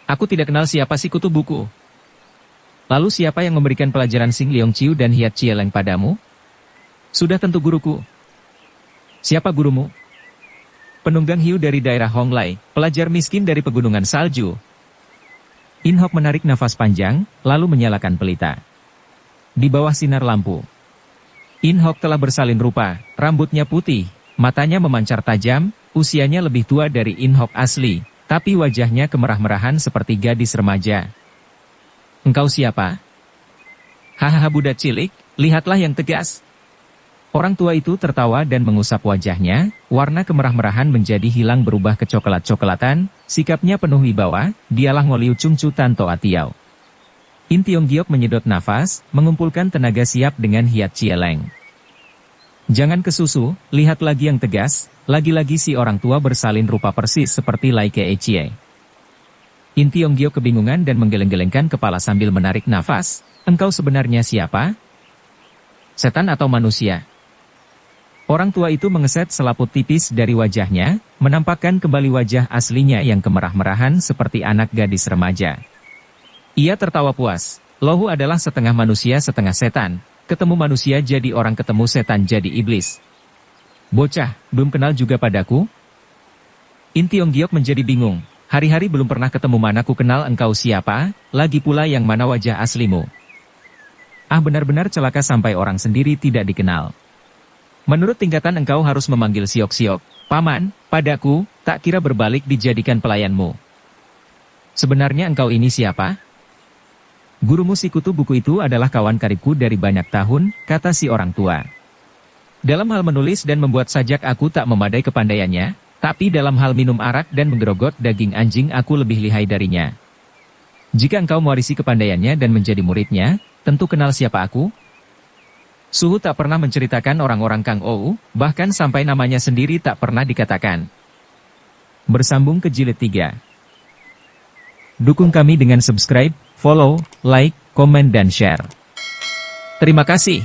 Aku tidak kenal siapa si kutu buku. Lalu siapa yang memberikan pelajaran Sing Liong Chiu dan Hiat Chieleng padamu? Sudah tentu guruku. Siapa gurumu? Penunggang hiu dari daerah Honglai, pelajar miskin dari pegunungan salju. In Hok menarik nafas panjang, lalu menyalakan pelita. Di bawah sinar lampu, In Hok telah bersalin rupa, rambutnya putih, matanya memancar tajam, usianya lebih tua dari In Hok asli, tapi wajahnya kemerah-merahan seperti gadis remaja. Engkau siapa? Hahaha budak cilik, lihatlah yang tegas. Orang tua itu tertawa dan mengusap wajahnya, warna kemerah-merahan menjadi hilang berubah ke coklat-coklatan, sikapnya penuh wibawa, dialah Ngoliu Chungcu Tanto Atiao. In Tiong Giok menyedot nafas, mengumpulkan tenaga siap dengan Hiat Chieleng. Jangan kesusu, lihat lagi yang tegas, lagi-lagi si orang tua bersalin rupa persis seperti Lai Ke Echie. In Tiong Giok kebingungan dan menggeleng-gelengkan kepala sambil menarik nafas, engkau sebenarnya siapa? Setan atau manusia? Orang tua itu mengeset selaput tipis dari wajahnya, menampakkan kembali wajah aslinya yang kemerah-merahan seperti anak gadis remaja. Ia tertawa puas, Lohu adalah setengah manusia setengah setan, ketemu manusia jadi orang ketemu setan jadi iblis. Bocah, belum kenal juga padaku? In Tiong Giok menjadi bingung, hari-hari belum pernah ketemu mana ku kenal engkau siapa, lagi pula yang mana wajah aslimu. Benar-benar celaka sampai orang sendiri tidak dikenal. Menurut tingkatan engkau harus memanggil siok-siok, paman, padaku, tak kira berbalik dijadikan pelayanmu. Sebenarnya engkau ini siapa? Gurumu si kutu buku itu adalah kawan karibku dari banyak tahun, kata si orang tua. Dalam hal menulis dan membuat sajak aku tak memadai kepandaiannya, tapi dalam hal minum arak dan menggerogot daging anjing aku lebih lihai darinya. Jika engkau mewarisi kepandaiannya dan menjadi muridnya, tentu kenal siapa aku? Suhu tak pernah menceritakan orang-orang Kang Ou, bahkan sampai namanya sendiri tak pernah dikatakan. Bersambung ke jilid 3. Dukung kami dengan subscribe, follow, like, komen dan share. Terima kasih.